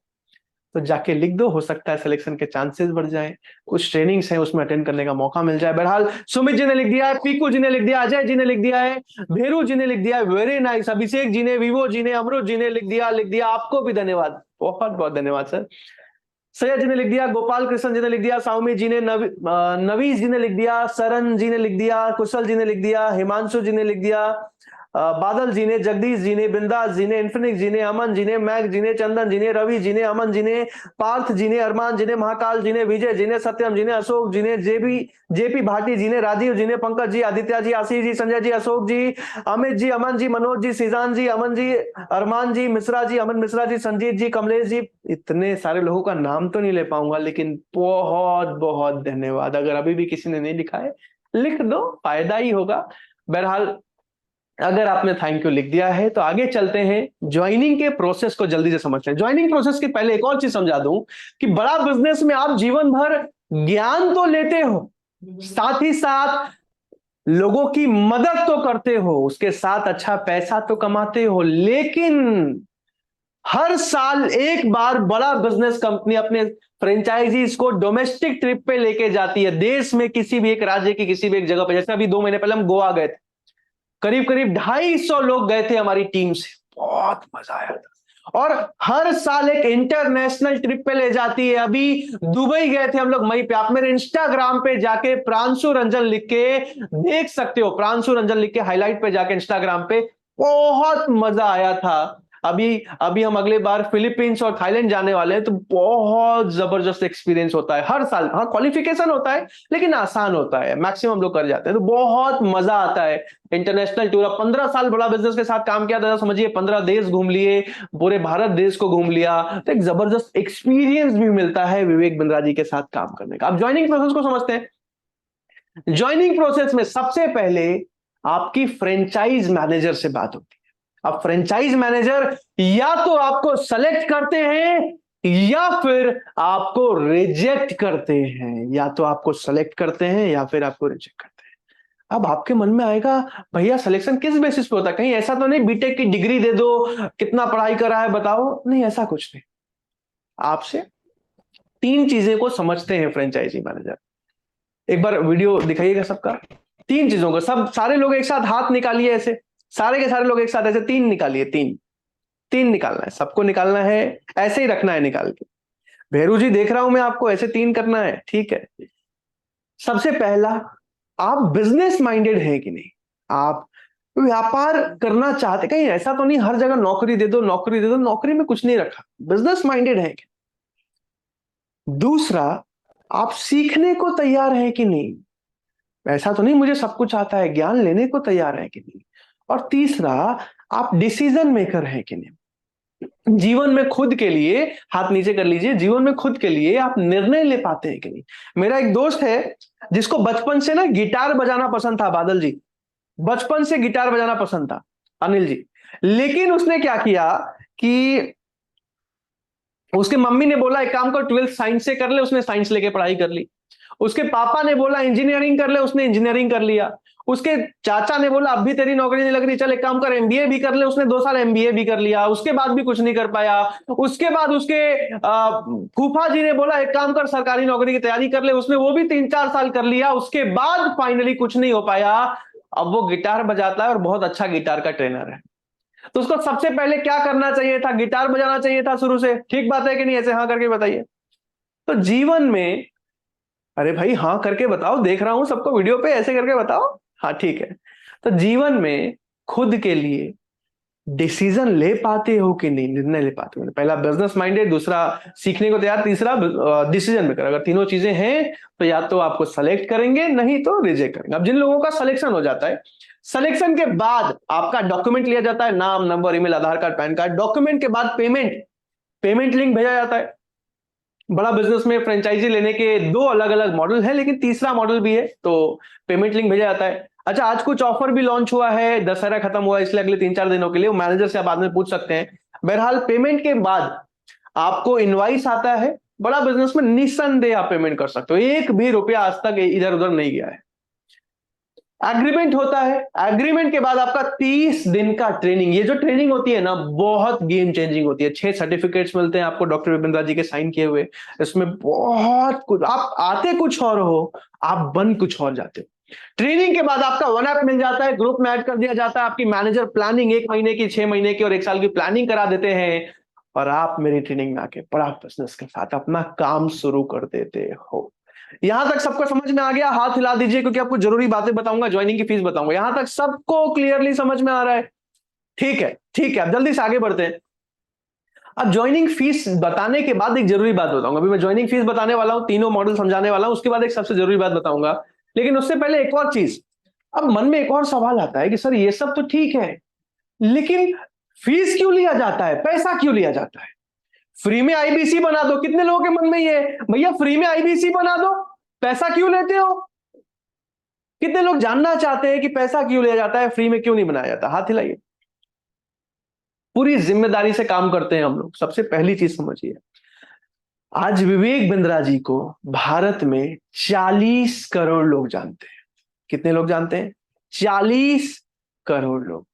तो जाके लिख दो, हो सकता है सिलेक्शन के चांसेस बढ़ जाए, कुछ ट्रेनिंग्स हैं उसमें अटेंड करने का मौका मिल जाए। बहरहाल सुमित जी ने लिख दिया है, पीकू जी ने लिख दिया, अजय जी ने लिख दिया है, भेरू जी ने लिख दिया है, वेरी नाइस, अभिषेक जी ने, विवो जी ने, अमरुद जी ने लिख दिया। आपको भी धन्यवाद, बहुत बहुत धन्यवाद सर। सैयद जी ने लिख दिया, गोपाल कृष्ण जी ने लिख दिया, साउमी जी ने, नवीस जी ने लिख दिया, सरन जी ने लिख दिया, कुशल जी ने लिख दिया, हिमांशु जी ने लिख दिया, बादल जी ने, जगदीश जी ने, बिंदास जी ने, इन्फिनिक्स जी ने, अमन जी ने, मैग जी ने, चंदन जी ने, रवि जी ने, अमन जी ने, पार्थ जी ने, अरमान जी ने, महाकाल जी ने, विजय जी ने, सत्यम जी ने, अशोक जी ने, जेपी भाटी जी ने, राजीव जी ने, पंकज जी, आदित्य जी, आशीष जी, संजय जी, अशोक जी, अमित जी, अमन जी, मनोज जी, सीजान जी, अमन जी, अरमान जी, मिश्रा जी, अमन मिश्रा जी, संजीत जी, कमलेश जी। इतने सारे लोगों का नाम तो नहीं ले पाऊंगा, लेकिन बहुत बहुत धन्यवाद। अगर अभी भी किसी ने नहीं लिखा है, लिख दो, फायदा ही होगा। बहरहाल अगर आपने थैंक यू लिख दिया है तो आगे चलते हैं, ज्वाइनिंग के प्रोसेस को जल्दी से समझते हैं। ज्वाइनिंग प्रोसेस के पहले एक और चीज समझा दूं कि बड़ा बिजनेस में आप जीवन भर ज्ञान तो लेते हो, साथ ही साथ लोगों की मदद तो करते हो, उसके साथ अच्छा पैसा तो कमाते हो, लेकिन हर साल एक बार बड़ा बिजनेस कंपनी अपने फ्रेंचाइजीज को डोमेस्टिक ट्रिप पे लेके जाती है, देश में किसी भी एक राज्य की किसी भी एक जगह पे। जैसे अभी 2 महीने पहले हम गोवा गए थे, करीब करीब 250 लोग गए थे हमारी टीम से, बहुत मजा आया था। और हर साल एक इंटरनेशनल ट्रिप पे ले जाती है। अभी दुबई गए थे हम लोग मई पे, आप मेरे इंस्टाग्राम पे जाके प्रांशु रंजन लिख के देख सकते हो, प्रांशु रंजन लिख के हाईलाइट पे जाके इंस्टाग्राम पे, बहुत मजा आया था। अभी अभी हम अगले बार फिलीपींस और थाईलैंड जाने वाले हैं, तो बहुत जबरदस्त एक्सपीरियंस होता है हर साल। हाँ, क्वालिफिकेशन होता है लेकिन आसान होता है, मैक्सिमम लोग कर जाते हैं, तो बहुत मजा आता है। इंटरनेशनल टूर, अब 15 साल बड़ा बिजनेस के साथ काम किया था, समझिए 15 देश घूम लिए, पूरे भारत देश को घूम लिया, तो एक जबरदस्त एक्सपीरियंस भी मिलता है विवेक बिंद्रा जी के साथ काम करने का। अब ज्वाइनिंग प्रोसेस को समझते हैं। ज्वाइनिंग प्रोसेस में सबसे पहले आपकी फ्रेंचाइज मैनेजर से बात होती है। अब फ्रेंचाइज मैनेजर या तो आपको सेलेक्ट करते हैं या फिर आपको रिजेक्ट करते हैं, या तो आपको सेलेक्ट करते हैं या फिर आपको रिजेक्ट करते हैं। अब आपके मन में आएगा, भैया सिलेक्शन किस बेसिस पे होता है? कहीं ऐसा तो नहीं बीटेक की डिग्री दे दो, कितना पढ़ाई करा है बताओ? नहीं, ऐसा कुछ नहीं। आपसे तीन चीजें को समझते हैं फ्रेंचाइजी मैनेजर। एक बार वीडियो दिखाइएगा सबका। तीन चीजों को सब सारे लोग एक साथ हाथ निकालिए, ऐसे सारे के सारे लोग एक साथ ऐसे तीन निकालिए। तीन तीन निकालना है, सबको निकालना है, ऐसे ही रखना है निकाल के। भैरू जी देख रहा हूं मैं आपको, ऐसे तीन करना है, ठीक है। सबसे पहला, आप बिजनेस माइंडेड हैं कि नहीं? आप व्यापार करना चाहते? कहीं ऐसा तो नहीं हर जगह नौकरी दे दो, नौकरी दे दो, नौकरी में कुछ नहीं रखा। बिजनेस माइंडेड है कि? दूसरा, आप सीखने को तैयार हैं कि नहीं? ऐसा तो नहीं मुझे सब कुछ आता है, ज्ञान लेने को तैयार है कि नहीं? और तीसरा, आप डिसीजन मेकर हैं कि नहीं? जीवन में खुद के लिए, हाथ नीचे कर लीजिए, जीवन में खुद के लिए आप निर्णय ले पाते हैं कि नहीं? मेरा एक दोस्त है जिसको बचपन से ना गिटार बजाना पसंद था, बादल जी, बचपन से गिटार बजाना पसंद था, अनिल जी। लेकिन उसने क्या किया कि उसके मम्मी ने बोला एक काम कर, 12th साइंस से कर ले, उसने साइंस लेके पढ़ाई कर ली। उसके पापा ने बोला इंजीनियरिंग कर ले, उसने इंजीनियरिंग कर लिया। उसके चाचा ने बोला अब भी तेरी नौकरी नहीं लग रही, चल एक काम कर एमबीए भी कर ले, उसने 2 साल एमबीए भी कर लिया। उसके बाद भी कुछ नहीं कर पाया। उसके बाद उसके फूफा जी ने बोला एक काम कर सरकारी नौकरी की तैयारी कर ले, उसने वो भी 3-4 साल कर लिया। उसके बाद फाइनली कुछ नहीं हो पाया। अब वो गिटार बजाता है और बहुत अच्छा गिटार का ट्रेनर है। तो उसको सबसे पहले क्या करना चाहिए था? गिटार बजाना चाहिए था शुरू से। ठीक बात है कि नहीं? ऐसे हाँ करके बताइए। तो जीवन में, अरे भाई हाँ करके बताओ, देख रहा हूं सबको वीडियो पे, ऐसे करके बताओ। हाँ ठीक है। तो जीवन में खुद के लिए डिसीजन ले पाते हो कि नहीं, निर्णय ले पाते हो? पहला बिजनेस माइंडेड, दूसरा सीखने को तैयार, तीसरा डिसीजन मेकर। अगर तीनों चीजें हैं तो या तो आपको सेलेक्ट करेंगे, नहीं तो रिजेक्ट करेंगे। अब जिन लोगों का सिलेक्शन हो जाता है, सिलेक्शन के बाद आपका डॉक्यूमेंट लिया जाता है, नाम, नंबर, ईमेल, आधार कार्ड, पैन कार्ड। डॉक्यूमेंट के बाद पेमेंट, पेमेंट लिंक भेजा जाता है। बड़ा बिजनेस में फ्रेंचाइजी लेने के दो अलग अलग मॉडल है, लेकिन तीसरा मॉडल भी है, तो पेमेंट लिंक भेजा जाता है। अच्छा, आज कुछ ऑफर भी लॉन्च हुआ है, दशहरा खत्म हुआ है, इसलिए अगले 3-4 दिनों के लिए मैनेजर से आप बाद में पूछ सकते हैं। बहरहाल पेमेंट के बाद आपको इनवाइस आता है। बड़ा बिजनेस में निस्संदेह आप पेमेंट कर सकते हो, एक भी रुपया आज तक इधर उधर नहीं गया है। एग्रीमेंट होता है, एग्रीमेंट के बाद आपका 30 दिन का ट्रेनिंग। ये जो ट्रेनिंग होती है ना, बहुत गेम चेंजिंग होती है। 6 सर्टिफिकेट्स मिलते हैं आपको डॉक्टर विपिन जी के साइन किए हुए। इसमें बहुत कुछ, आप आते कुछ और हो, आप बन कुछ और जाते हो। ट्रेनिंग के बाद आपका वन ऐप मिल जाता है, ग्रुप में ऐड कर दिया जाता है। आपकी मैनेजर प्लानिंग 1 महीने की, 6 महीने की और 1 साल की प्लानिंग करा देते हैं, और आप मेरी ट्रेनिंग में आके बड़ा बिजनेस के साथ अपना काम शुरू कर देते हो। यहां तक सबको समझ में आ गया? हाथ हिला दीजिए, क्योंकि आपको जरूरी बातें बताऊंगा, ज्वाइनिंग की फीस बताऊंगा। यहां तक सबको क्लियरली समझ में आ रहा है? ठीक है, ठीक है। अब जल्दी से आगे बढ़ते हैं। अब ज्वाइनिंग फीस बताने के बाद एक जरूरी बात बताऊंगा। अभी मैं ज्वाइनिंग फीस बताने वाला हूं, तीनों मॉडल समझाने वाला हूं, उसके बाद एक सबसे जरूरी बात बताऊंगा। लेकिन उससे पहले एक और चीज, अब मन में एक और सवाल आता है कि सर ये सब तो ठीक है, लेकिन फीस क्यों लिया जाता है, पैसा क्यों लिया जाता है? फ्री में आईबीसी बना दो। कितने लोगों के मन में ये, भैया फ्री में आईबीसी बना दो, पैसा क्यों लेते हो? कितने लोग जानना चाहते हैं कि पैसा क्यों लिया जाता है, फ्री में क्यों नहीं बनाया जाता? हाथ हिलाइए। पूरी जिम्मेदारी से काम करते हैं हम लोग। सबसे पहली चीज समझिए, आज विवेक बिंद्रा जी को भारत में 40 करोड़ लोग जानते हैं। कितने लोग जानते हैं? 40 करोड़ लोग।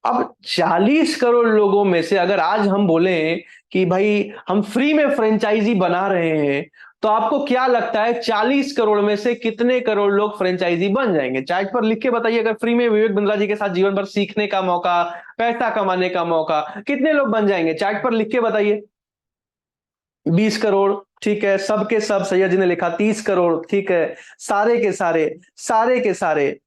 अब 40 करोड़ लोगों में से अगर आज हम बोले कि भाई हम फ्री में फ्रेंचाइजी बना रहे हैं, तो आपको क्या लगता है 40 करोड़ में से कितने करोड़ लोग फ्रेंचाइजी बन जाएंगे? चार्ट पर लिख के बताइए। अगर फ्री में विवेक बिंद्रा जी के साथ जीवन भर सीखने का मौका, पैसा कमाने का मौका, कितने लोग बन जाएंगे? चार्ट पर लिख के बताइए। 20 करोड़, ठीक है, सबके सब सैयद जी ने लिखा 30 करोड़, ठीक है, सारे के सारे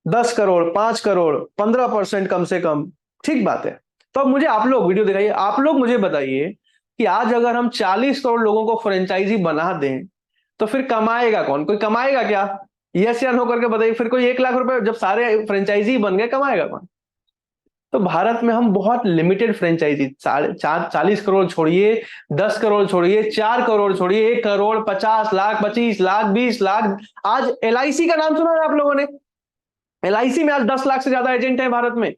10 करोड़, 5 करोड़, 15% कम से कम, ठीक बात है। तो अब मुझे आप लोग वीडियो दिखाइए, आप लोग मुझे बताइए कि आज अगर हम 40 करोड़ लोगों को फ्रेंचाइजी बना दें तो फिर कमाएगा कौन? कोई कमाएगा क्या? यस या नो करके बताइए। फिर कोई 1 लाख रुपए जब सारे फ्रेंचाइजी बन गए, कमाएगा कौन? तो भारत में हम बहुत लिमिटेड फ्रेंचाइजी, 40 करोड़ छोड़िए, 10 करोड़ छोड़िए, 4 करोड़ छोड़िए, 1 करोड़, 50 लाख, 25 लाख, 20 लाख। आज एलआईसी का नाम सुना है आप लोगों ने? एलआईसी में आज 10 लाख से ज्यादा एजेंट है भारत में।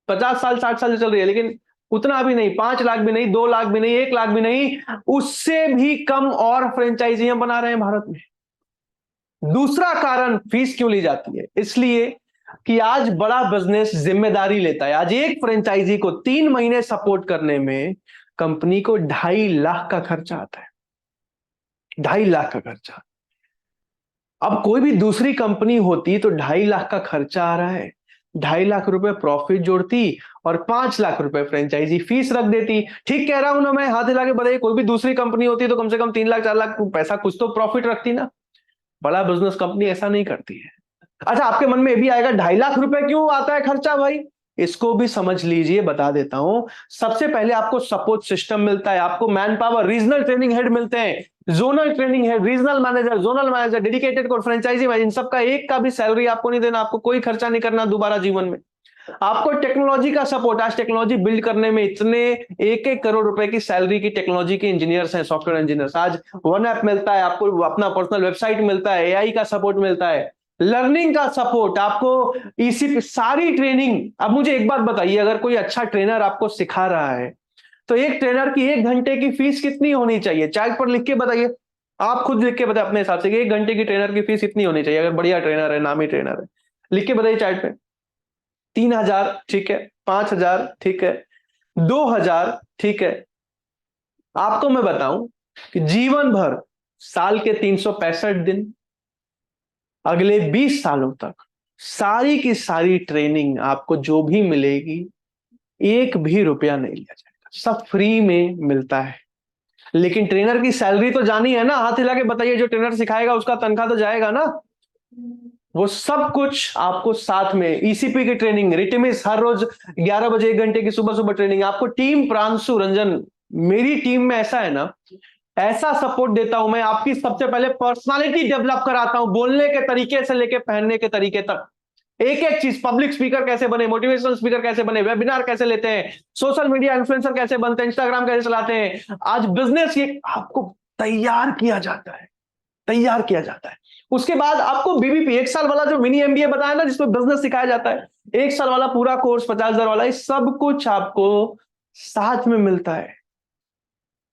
50 साल 60 साल से चल रही है, लेकिन उतना भी नहीं, 5 लाख भी नहीं, 2 लाख भी नहीं, 1 लाख भी नहीं, उससे भी कम और फ्रेंचाइजियां बना रहे हैं भारत में। दूसरा कारण फीस क्यों ली जाती है? इसलिए कि आज बड़ा बिजनेस जिम्मेदारी लेता है। आज एक फ्रेंचाइजी को 3 महीने सपोर्ट करने में कंपनी को 2.5 लाख का खर्चा आता है, 2.5 लाख का खर्चा। अब कोई भी दूसरी कंपनी होती तो 2.5 लाख का खर्चा आ रहा है, 2.5 लाख रुपए प्रॉफिट जोड़ती और 5 लाख रुपए फ्रेंचाइजी फीस रख देती। ठीक कह रहा हूं ना मैं? हाथ हिला के बताइए, कोई भी दूसरी कंपनी होती तो कम से कम 3 लाख 4 लाख पैसा कुछ तो प्रॉफिट रखती ना। बड़ा बिजनेस कंपनी ऐसा नहीं करती है। अच्छा, आपके मन में ये भी आएगा 2.5 लाख रुपए क्यों आता है खर्चा भाई? इसको भी समझ लीजिए, बता देता हूं। सबसे पहले आपको सपोर्ट सिस्टम मिलता है, आपको man power, regional training head मिलते हैं, zonal training head, regional manager, zonal manager, dedicated code, franchisee manager, इन सबका एक का भी सैलरी आपको नहीं देना, आपको कोई खर्चा नहीं करना दोबारा जीवन में। आपको टेक्नोलॉजी का सपोर्ट, आज टेक्नोलॉजी बिल्ड करने में इतने 1-1 करोड़ रुपए की सैलरी की टेक्नोलॉजी के इंजीनियर्स हैं, सॉफ्टवेयर इंजीनियर्स। आज वन ऐप मिलता है आपको, अपना पर्सनल वेबसाइट मिलता है, एआई का सपोर्ट मिलता है, लर्निंग का सपोर्ट, आपको ईसी सारी ट्रेनिंग। अब मुझे एक बात बताइए, अगर कोई अच्छा ट्रेनर आपको सिखा रहा है तो एक ट्रेनर की 1 घंटे की फीस कितनी होनी चाहिए? चार्ट पर लिख के बताइए, आप खुद लिख के बताइए अपने हिसाब से कि 1 घंटे की ट्रेनर की फीस इतनी होनी चाहिए, अगर बढ़िया ट्रेनर है, नामी ट्रेनर है। लिख के बताइए चार्ट पे। 3,000 ठीक है, 5,000 ठीक है, 2,000 ठीक है। आपको मैं बताऊं कि जीवन भर, साल के 365 दिन, अगले 20 सालों तक सारी की सारी ट्रेनिंग आपको जो भी मिलेगी, 1 भी रुपया नहीं लिया जाएगा, सब फ्री में मिलता है। लेकिन ट्रेनर की सैलरी तो जानी है ना? हाथ हिला के बताइए, जो ट्रेनर सिखाएगा उसका तनख्वाह तो जाएगा ना। वो सब कुछ आपको साथ में, ईसीपी की ट्रेनिंग, रिटिमिस हर रोज 11 बजे 1 घंटे की सुबह सुबह ट्रेनिंग, आपको टीम प्रांशु रंजन, मेरी टीम में ऐसा है ना, ऐसा सपोर्ट देता हूं मैं। आपकी सबसे पहले पर्सनालिटी डेवलप कराता हूं, बोलने के तरीके से लेके पहनने के तरीके तक, एक एक चीज। पब्लिक स्पीकर कैसे बने, मोटिवेशनल स्पीकर कैसे बने, वेबिनार कैसे लेते हैं, सोशल मीडिया इन्फ्लुएंसर कैसे बनते हैं, इंस्टाग्राम कैसे चलाते हैं, आज बिजनेस, ये आपको तैयार किया जाता है, तैयार किया जाता है। उसके बाद आपको बीबीपी 1 साल वाला जो मिनी एमबीए बताया ना, जिसमें बिजनेस सिखाया जाता है, 1 साल वाला पूरा कोर्स 50,000 वाला, ये सब कुछ आपको साथ में मिलता है।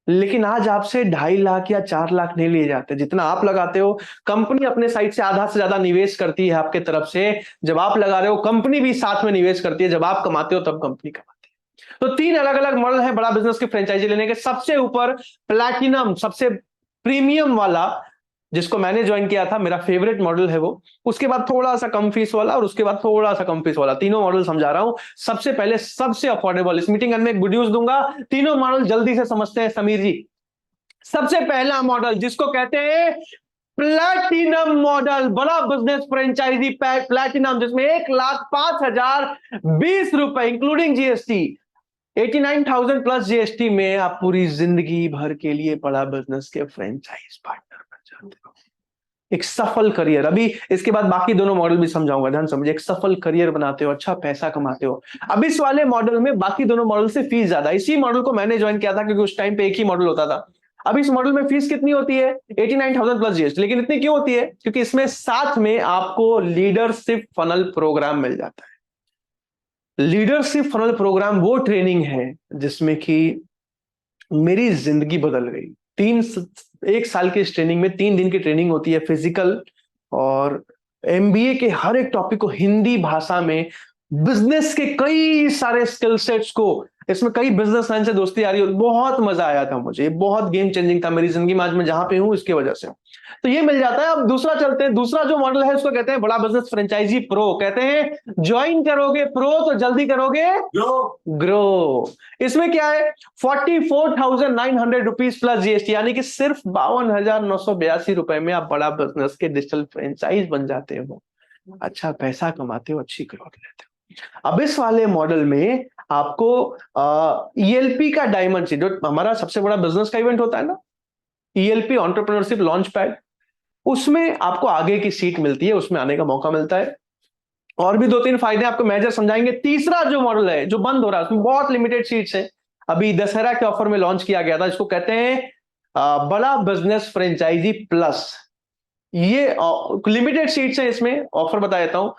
लेकिन आज आपसे 2.5 लाख या 4 लाख नहीं लिए जाते जितना आप लगाते हो। कंपनी अपने साइड से आधा से ज्यादा निवेश करती है आपके तरफ से, जब आप लगा रहे हो कंपनी भी साथ में निवेश करती है, जब आप कमाते हो तब कंपनी कमाती है। तो 3 अलग अलग मॉडल है बड़ा बिजनेस की फ्रेंचाइजी लेने के। सबसे ऊपर प्लैटिनम, सबसे प्रीमियम वाला, जिसको मैंने ज्वाइन किया था, मेरा फेवरेट मॉडल है वो। उसके बाद थोड़ा सा कम फीस वाला, और उसके बाद थोड़ा सा कम फीस वाला, तीनों मॉडल समझा रहा हूं। सबसे पहले सबसे अफोर्डेबल, इस मीटिंग में एक वीडियोस दूंगा, तीनों मॉडल जल्दी से समझते हैं समीर जी। सबसे पहला मॉडल जिसको कहते हैं प्लैटिनम मॉडल, बड़ा बिजनेस फ्रेंचाइजी प्लैटिनम, जिसमें 1,05,020 रुपए इंक्लूडिंग जीएसटी, 89,000 प्लस जीएसटी में आप पूरी जिंदगी भर के लिए बड़ा बिजनेस के फ्रेंचाइज पार्टनर बन जाते हो। एक सफल करियर, अभी इसके बाद बाकी दोनों मॉडल भी समझाऊंगा, ध्यान समझिए। एक सफल करियर बनाते हो, अच्छा पैसा कमाते हो। अब इस वाले मॉडल में बाकी दोनों मॉडल से फीस ज्यादा, इसी मॉडल को मैंने ज्वाइन किया था क्योंकि उस टाइम पे एक ही मॉडल होता था। अब इस मॉडल में फीस कितनी होती है? 89,000 प्लस जीएसटी। लेकिन इतनी क्यों होती है? क्योंकि इसमें साथ में आपको लीडरशिप फनल प्रोग्राम मिल जाता है। लीडरशिप फनल प्रोग्राम वो ट्रेनिंग है जिसमें कि मेरी जिंदगी बदल गई। 1 साल की इस ट्रेनिंग में 3 दिन की ट्रेनिंग होती है, फिजिकल और एमबीए के हर एक टॉपिक को हिंदी भाषा में, बिजनेस के कई सारे स्किल सेट्स को, इसमें कई बिजनेसमैन से दोस्ती आ रही है। बहुत मजा आया था मुझे, बहुत गेम चेंजिंग था मेरी जिंदगी में। आज मैं जहां पे हूं इसकी वजह से, तो ये मिल जाता है। अब दूसरा चलते हैं, दूसरा जो मॉडल है उसको कहते हैं बड़ा बिजनेस फ्रेंचाइजी प्रो। कहते हैं ज्वाइन करोगे प्रो तो जल्दी करोगे ग्रो। इसमें क्या है? 44,900 रुपीज प्लस जीएसटी, यानी कि सिर्फ 52,982 रुपए में आप बड़ा बिजनेस के डिजिटल फ्रेंचाइज बन जाते हो, अच्छा पैसा कमाते हो, अच्छी ग्रोथ लेते हो। अब इस वाले मॉडल में आपको ईएलपी का डायमंड सीट, जो हमारा सबसे बड़ा बिजनेस का इवेंट होता है ना, ईएलपी एंटरप्रेन्योरशिप लॉन्च पैड, उसमें आपको आगे की सीट मिलती है, उसमें आने का मौका मिलता है। और भी 2-3 फायदे आपको मैनेजर समझाएंगे। तीसरा जो मॉडल है जो बंद हो रहा है, उसमें बहुत लिमिटेड सीट्स है, अभी दशहरा के ऑफर में लॉन्च किया गया था, इसको कहते हैं बड़ा बिजनेस फ्रेंचाइजी प्लस। ये लिमिटेड सीट्स है, इसमें ऑफर बता देता हूं,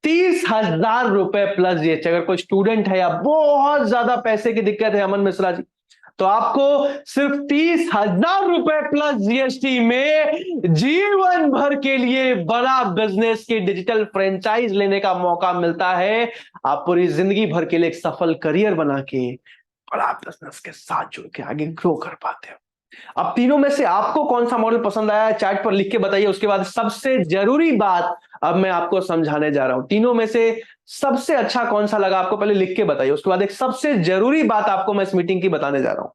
30,000 रुपए प्लस जीएसटी। अगर कोई स्टूडेंट है या बहुत ज्यादा पैसे की दिक्कत है अमन मिश्रा जी, तो आपको सिर्फ 30,000 रुपए प्लस जीएसटी में जीवन भर के लिए बड़ा बिजनेस की डिजिटल फ्रेंचाइज लेने का मौका मिलता है। आप पूरी जिंदगी भर के लिए एक सफल करियर बना के बड़ा बिजनेस के साथ जुड़ के आगे ग्रो कर पाते हो। अब तीनों में से आपको कौन सा मॉडल पसंद आया है चैट पर लिख के बताइए। उसके बाद सबसे जरूरी बात अब मैं आपको समझाने जा रहा हूं, तीनों में से सबसे अच्छा कौन सा लगा आपको पहले लिख के बताइए। उसके बाद एक सबसे जरूरी बात आपको मैं इस मीटिंग की बताने जा रहा हूं।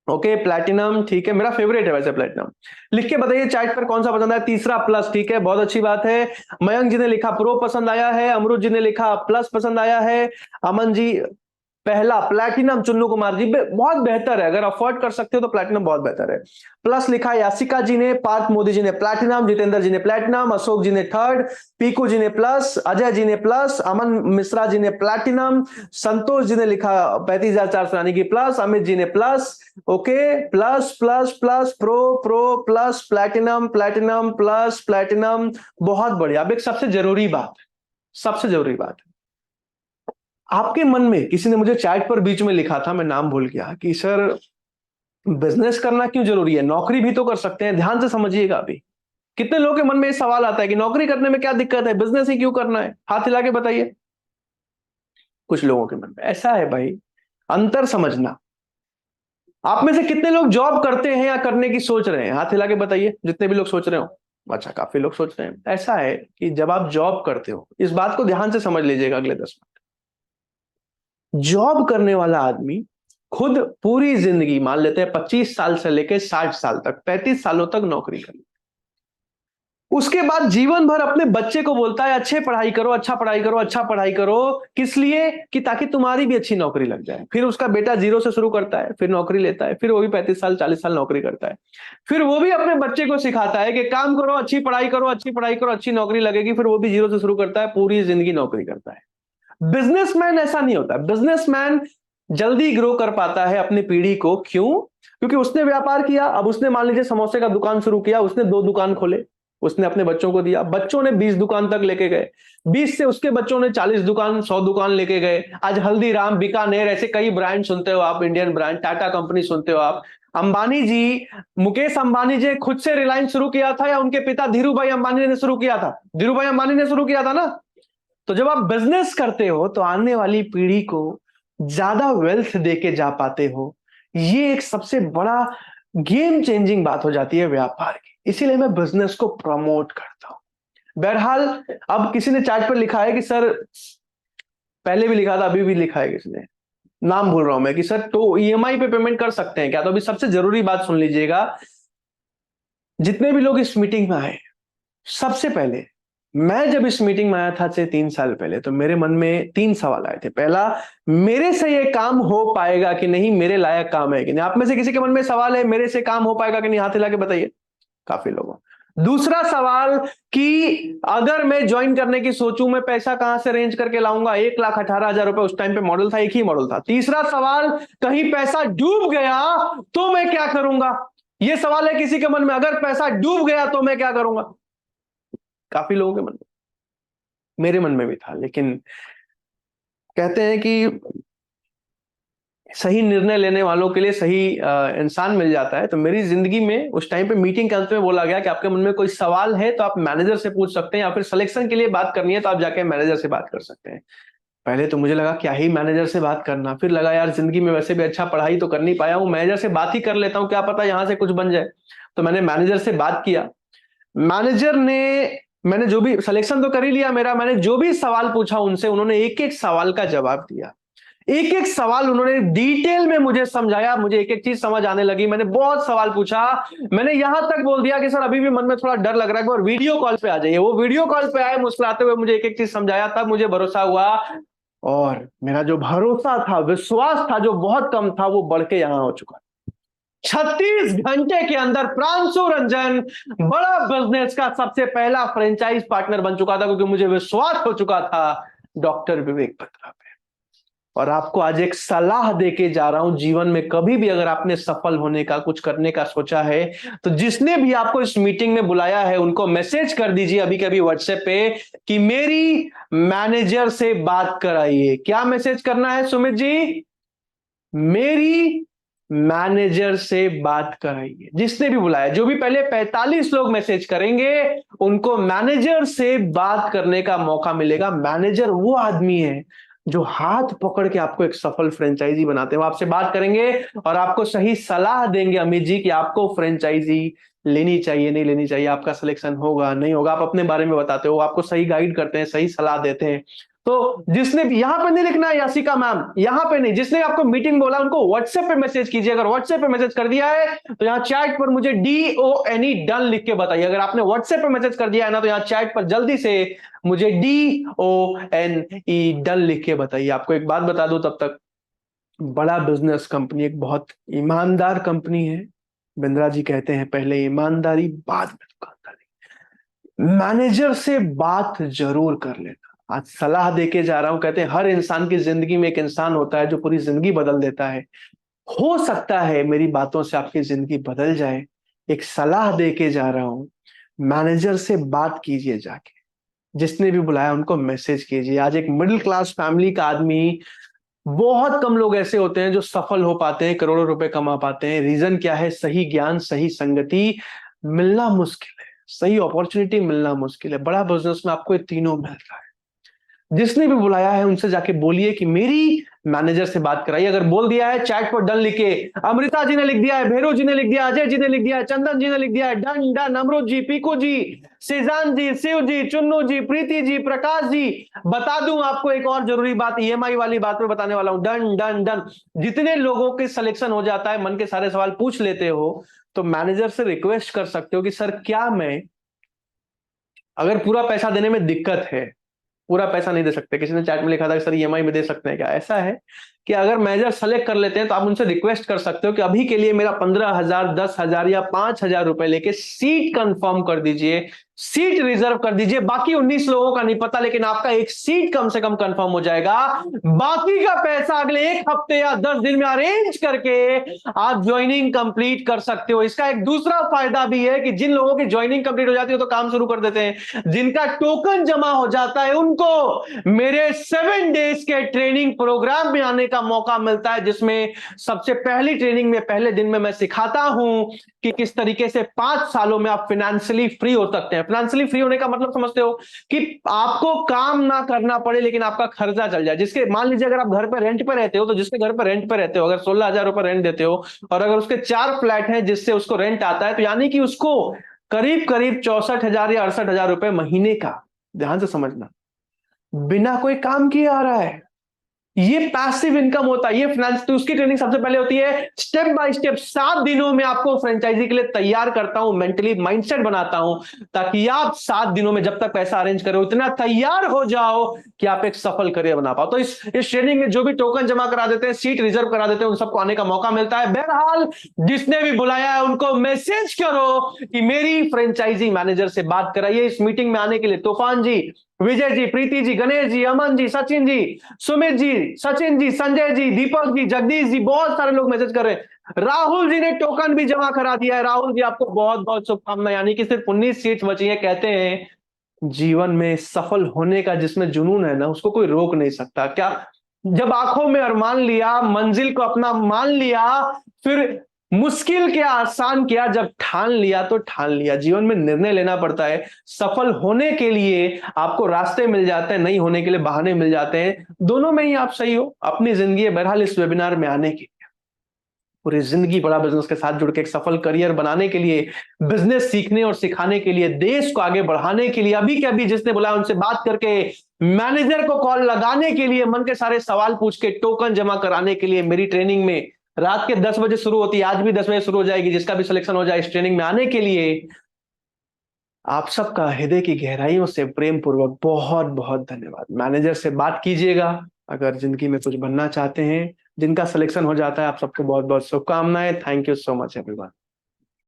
ओके, प्लैटिनम, ठीक है, मेरा फेवरेट है वैसे प्लैटिनम। लिख के बताइए चैट पर कौन सा पसंद आया। तीसरा प्लस, ठीक है, बहुत अच्छी बात है। मयंक जी ने लिखा प्रो पसंद आया है, अमरुद जी ने लिखा प्लस पसंद आया है, अमन जी पहला प्लैटिनम, चुन्नू कुमार जी बहुत बेहतर है, अगर अफोर्ड कर सकते हो तो प्लैटिनम बहुत बेहतर है। प्लस लिखा यासिका जी ने, पार्थ मोदी जी ने प्लैटिनम, जितेंद्र जी ने प्लैटिनम, अशोक जी ने थर्ड, पीकू जी ने प्लस, अजय जी ने प्लस, अमन मिश्रा जी ने प्लैटिनम, संतोष जी ने लिखा 35,400 यानी कि प्लस, अमित जी ने plus. Okay, plus plus plus, pro pro plus, platinum platinum plus platinum, बहुत बढ़िया। अब एक सबसे जरूरी बात, सबसे जरूरी बात, आपके मन में किसी ने मुझे चैट पर बीच में लिखा था, मैं नाम भूल गया, कि सर बिजनेस करना क्यों जरूरी है, नौकरी भी तो कर सकते हैं। ध्यान से समझिएगा, अभी कितने लोगों के मन में ये सवाल आता है कि नौकरी करने में क्या दिक्कत है, बिजनेस ही क्यों करना है। हाथ हिला के बताइए। कुछ लोगों के मन में ऐसा है भाई, अंतर समझना। आप में से कितने लोग जॉब करते हैं या करने की सोच रहे हैं, हाथ हिला के बताइए, जितने भी लोग सोच रहे हो। अच्छा, काफी लोग सोच रहे हैं। ऐसा है कि जब आप जॉब करते हो, इस बात को ध्यान से समझ लीजिएगा अगले 10 मिनट, जॉब करने वाला आदमी खुद पूरी जिंदगी, मान लेते हैं 25 साल से लेकर 60 साल तक, 35 सालों तक नौकरी करी, उसके बाद जीवन भर अपने बच्चे को बोलता है अच्छे पढ़ाई करो, अच्छा पढ़ाई करो, अच्छा पढ़ाई करो, किस लिए, कि ताकि तुम्हारी भी अच्छी नौकरी लग जाए। फिर उसका बेटा जीरो से शुरू करता है, फिर नौकरी लेता है, फिर वो भी 35 साल 40 साल नौकरी करता है, फिर वो भी अपने बच्चे को सिखाता है कि काम करो, अच्छी पढ़ाई करो, अच्छी पढ़ाई करो, अच्छी नौकरी लगेगी, फिर वो भी जीरो से शुरू करता है, पूरी जिंदगी नौकरी करता है। बिजनेसमैन ऐसा नहीं होता। बिजनेसमैन जल्दी ग्रो कर पाता है अपनी पीढ़ी को, क्यों? क्योंकि उसने व्यापार किया, अब उसने मान लीजिए समोसे का दुकान शुरू किया, उसने 2 दुकान खोले, उसने अपने बच्चों को दिया, बच्चों ने 20 दुकान तक लेके गए, 20 से उसके बच्चों ने 40 दुकान 100 दुकान लेके गए। आज हल्दीराम, बीकानेर, ऐसे कई ब्रांड सुनते हो आप, इंडियन ब्रांड, टाटा कंपनी सुनते हो आप। अंबानी जी, मुकेश अंबानी जी खुद से रिलायंस शुरू किया था या उनके पिता धीरू भाई अंबानी ने शुरू किया था? धीरू भाई अंबानी ने शुरू किया था ना। तो जब आप बिजनेस करते हो तो आने वाली पीढ़ी को ज्यादा वेल्थ देके जा पाते हो। ये एक सबसे बड़ा गेम चेंजिंग बात हो जाती है व्यापार की, इसीलिए मैं बिजनेस को प्रमोट करता हूं। बहरहाल, अब किसी ने चैट पर लिखा है कि सर, पहले भी लिखा था, अभी भी लिखा है किसी ने, नाम भूल रहा हूं मैं, कि सर तो ईएमआई पे पेमेंट कर सकते हैं क्या? तो अभी सबसे जरूरी बात सुन लीजिएगा, जितने भी लोग इस मीटिंग में आए, सबसे पहले, मैं जब इस मीटिंग में आया था से 3 साल पहले, तो मेरे मन में 3 सवाल आए थे। पहला, मेरे से ये काम हो पाएगा कि नहीं, मेरे लायक काम है कि नहीं। आप में से किसी के मन में सवाल है मेरे से काम हो पाएगा कि नहीं, हाथ हिला के बताइए, काफी लोगों। दूसरा सवाल, कि अगर मैं ज्वाइन करने की सोचूं, मैं पैसा कहां से अरेंज करके लाऊंगा? 1,18,000 रुपए उस टाइम पे मॉडल था, एक ही मॉडल था। तीसरा सवाल, कहीं पैसा डूब गया तो मैं क्या करूंगा? यह सवाल है किसी के मन में, अगर पैसा डूब गया तो मैं क्या करूंगा? काफी लोगों के मन में, मेरे मन में भी था। लेकिन कहते हैं कि सही निर्णय लेने वालों के लिए सही इंसान मिल जाता है। तो मेरी जिंदगी में उस टाइम पे मीटिंग के अंत में बोला गया कि आपके मन में कोई सवाल है तो आप मैनेजर से पूछ सकते हैं, या फिर सिलेक्शन के लिए बात करनी है तो आप जाके मैनेजर से बात कर सकते हैं। पहले तो मुझे लगा क्या ही मैनेजर से बात करना, फिर लगा यार जिंदगी में वैसे भी अच्छा पढ़ाई तो कर नहीं पाया हूं, मैनेजर से बात ही कर लेता हूं, क्या पता यहां से कुछ बन जाए। तो मैंने मैनेजर से बात किया। मैनेजर ने, मैंने जो भी सिलेक्शन तो कर ही लिया मेरा, मैंने जो भी सवाल पूछा उनसे, उन्होंने एक एक सवाल का जवाब दिया। एक एक सवाल उन्होंने डिटेल में मुझे समझाया, मुझे एक एक चीज समझ आने लगी। मैंने बहुत सवाल पूछा, मैंने यहां तक बोल दिया कि सर अभी भी मन में थोड़ा डर लग रहा है, और वीडियो कॉल पे आ जाइए। वो वीडियो कॉल पे आए, मुस्कुराते हुए मुझे एक एक चीज समझाया, तब मुझे भरोसा हुआ। और मेरा जो भरोसा था, विश्वास था, जो बहुत कम था, वो बढ़ के यहां हो चुका। 36 घंटे के अंदर प्रांशु रंजन बड़ा बिजनेस का सबसे पहला फ्रेंचाइज पार्टनर बन चुका था, क्योंकि मुझे विश्वास हो चुका था डॉक्टर विवेक बत्रा पे। और आपको आज एक सलाह देके जा रहा हूं, जीवन में कभी भी अगर आपने सफल होने का, कुछ करने का सोचा है, तो जिसने भी आपको इस मीटिंग में बुलाया है उनको मैसेज कर दीजिए अभी कभी व्हाट्सएप पे कि मेरी मैनेजर से बात कराइए। क्या मैसेज करना है सुमित जी? मेरी मैनेजर से बात कराइए। जिसने भी बुलाया, जो भी पहले 45 लोग मैसेज करेंगे, उनको मैनेजर से बात करने का मौका मिलेगा। मैनेजर वो आदमी है जो हाथ पकड़ के आपको एक सफल फ्रेंचाइजी बनाते हैं। वो आपसे बात करेंगे और आपको सही सलाह देंगे अमित जी कि आपको फ्रेंचाइजी लेनी चाहिए नहीं लेनी चाहिए, आपका सिलेक्शन होगा नहीं होगा। आप अपने बारे में बताते हो, आपको सही गाइड करते हैं, सही सलाह देते हैं। तो जिसने यहाँ पे नहीं लिखना है यासिका मैम, यहाँ पे नहीं, जिसने आपको मीटिंग बोला उनको व्हाट्सएप पे मैसेज कीजिए। अगर व्हाट्सएप पे मैसेज कर दिया है तो यहाँ चैट पर मुझे DONE डन लिख के बताइए। अगर आपने व्हाट्सएप पे मैसेज कर दिया है ना तो यहाँ चैट पर जल्दी से मुझे DONE डन लिख के बताइए। आपको एक बात बता दूं तब तक, बड़ा बिजनेस कंपनी एक बहुत ईमानदार कंपनी है। बिंद्रा जी कहते हैं पहले ईमानदारी बाद में दुकानदारी। मैनेजर से बात जरूर कर लेना। आज सलाह देके जा रहा हूं, कहते हैं हर इंसान की जिंदगी में एक इंसान होता है जो पूरी जिंदगी बदल देता है। हो सकता है मेरी बातों से आपकी जिंदगी बदल जाए। एक सलाह देके जा रहा हूं, मैनेजर से बात कीजिए जाके। जिसने भी बुलाया उनको मैसेज कीजिए। आज एक मिडिल क्लास फैमिली का आदमी, बहुत कम लोग ऐसे होते हैं जो सफल हो पाते हैं, करोड़ों रुपए कमा पाते हैं। रीजन क्या है? सही ज्ञान, सही संगति मिलना मुश्किल है, सही अपॉर्चुनिटी मिलना मुश्किल है। बड़ा बिजनेस में आपको ये तीनों मिलता है। जिसने भी बुलाया है उनसे जाके बोलिए कि मेरी मैनेजर से बात कराइए। अगर बोल दिया है चैट पर डन लिखे, अमृता जी ने लिख दिया है, भैरव जी ने लिख दिया, अजय जी ने लिख दिया है, चंदन जी ने लिख दिया है, डन डन। अमरुद जी, पीकू जी, सीजान जी, शिव जी, चुन्नू जी, प्रीति जी, प्रकाश जी। बता दूं आपको एक और जरूरी बात, EMI वाली बात में बताने वाला हूं। Done done done. जितने लोगों के सिलेक्शन हो जाता है, मन के सारे सवाल पूछ लेते हो, तो मैनेजर से रिक्वेस्ट कर सकते हो कि सर क्या मैं, अगर पूरा पैसा देने में दिक्कत है, पूरा पैसा नहीं दे सकते, किसी ने चैट में लिखा था कि सर EMI में दे सकते हैं क्या, ऐसा है कि अगर मैनेजर सेलेक्ट कर लेते हैं तो आप उनसे रिक्वेस्ट कर सकते हो कि अभी के लिए मेरा 15,000, 10,000 या 5,000 रुपए लेके सीट कंफर्म कर दीजिए, सीट रिजर्व कर दीजिए। बाकी 19 लोगों का नहीं पता, लेकिन आपका एक सीट कम से कम कंफर्म हो जाएगा। बाकी का पैसा अगले 1 हफ्ते या 10 दिन में अरेंज करके आप ज्वाइनिंग कंप्लीट कर सकते हो। इसका एक दूसरा फायदा भी है कि जिन लोगों की ज्वाइनिंग कंप्लीट हो जाती है तो काम शुरू कर देते हैं, जिनका टोकन जमा हो जाता है उनको मेरे 7 डेज के ट्रेनिंग प्रोग्राम में आने का मौका मिलता है, जिसमें सबसे पहली ट्रेनिंग में पहले दिन में मैं सिखाता हूं कि किस तरीके से 5 सालों में आप फाइनेंशियली फ्री हो सकते हैं। फाइनेंशियली फ्री होने का मतलब समझते हो कि आपको काम ना करना पड़े लेकिन आपका खर्चा चल जाए। जिसके, मान लीजिए अगर आप घर पे रेंट पे रहते हो, तो जिसके घर पे रेंट पे रहते हो अगर 16,000 रुपए रेंट देते हो और अगर उसके 4 फ्लैट हैं जिससे उसको रेंट आता है, तो यानी कि उसको करीब करीब 64,000 या 68,000 रुपए महीने का, ध्यान से समझना, बिना कोई काम किए आ रहा है। ये पैसिव इनकम होता है, ये फाइनेंस। तो उसकी ट्रेनिंग सबसे पहले होती है स्टेप बाय स्टेप। 7 दिनों में आपको फ्रेंचाइजी के लिए तैयार करता हूं, मेंटली माइंडसेट बनाता हूं, ताकि आप 7 दिनों में जब तक पैसा अरेंज करो इतना तैयार हो जाओ कि आप एक सफल करियर बना पाओ। तो इस ट्रेनिंग में जो भी टोकन जमा करा देते हैं, सीट रिजर्व करा देते हैं, उन सबको आने का मौका मिलता है। बहरहाल जिसने भी बुलाया है उनको मैसेज करो कि मेरी फ्रेंचाइजी मैनेजर से बात कराइए। इस मीटिंग में आने के लिए तूफान जी, विजय जी, प्रीति जी, गणेश जी, अमन जी, सचिन जी, सुमित जी, सचिन जी, संजय जी, दीपक जी, जगदीश जी, बहुत सारे लोग मैसेज कर रहे हैं। राहुल जी ने टोकन भी जमा करा दिया है। राहुल जी आपको बहुत बहुत शुभकामनाएं। यानी कि सिर्फ 19 सीट्स बची हैं। कहते हैं जीवन में सफल होने का जिसमें जुनून है ना, उसको कोई रोक नहीं सकता। क्या, जब आंखों में अरमान लिया, मंजिल को अपना मान लिया, फिर मुश्किल क्या आसान किया, जब ठान लिया तो ठान लिया। जीवन में निर्णय लेना पड़ता है। सफल होने के लिए आपको रास्ते मिल जाते हैं, नहीं होने के लिए बहाने मिल जाते हैं। दोनों में ही आप सही हो। अपनी जिंदगी, बहरहाल इस वेबिनार में आने की पूरी जिंदगी बड़ा बिजनेस के साथ जुड़ के एक सफल करियर बनाने के लिए, बिजनेस सीखने और सिखाने के लिए, देश को आगे बढ़ाने के लिए, अभी के अभी जिसने बुलाया उनसे बात करके, मैनेजर को कॉल लगाने के लिए, मन के सारे सवाल पूछ के, टोकन जमा कराने के लिए। मेरी ट्रेनिंग में रात के 10 बजे शुरू होती है, आज भी 10 बजे शुरू हो जाएगी। जिसका भी सिलेक्शन हो जाए इस ट्रेनिंग में आने के लिए, आप सबका हृदय की गहराइयों से प्रेम पूर्वक बहुत बहुत धन्यवाद। मैनेजर से बात कीजिएगा अगर जिंदगी में कुछ बनना चाहते हैं। जिनका सिलेक्शन हो जाता है आप सबको बहुत बहुत शुभकामनाएं। Thank you so much everyone.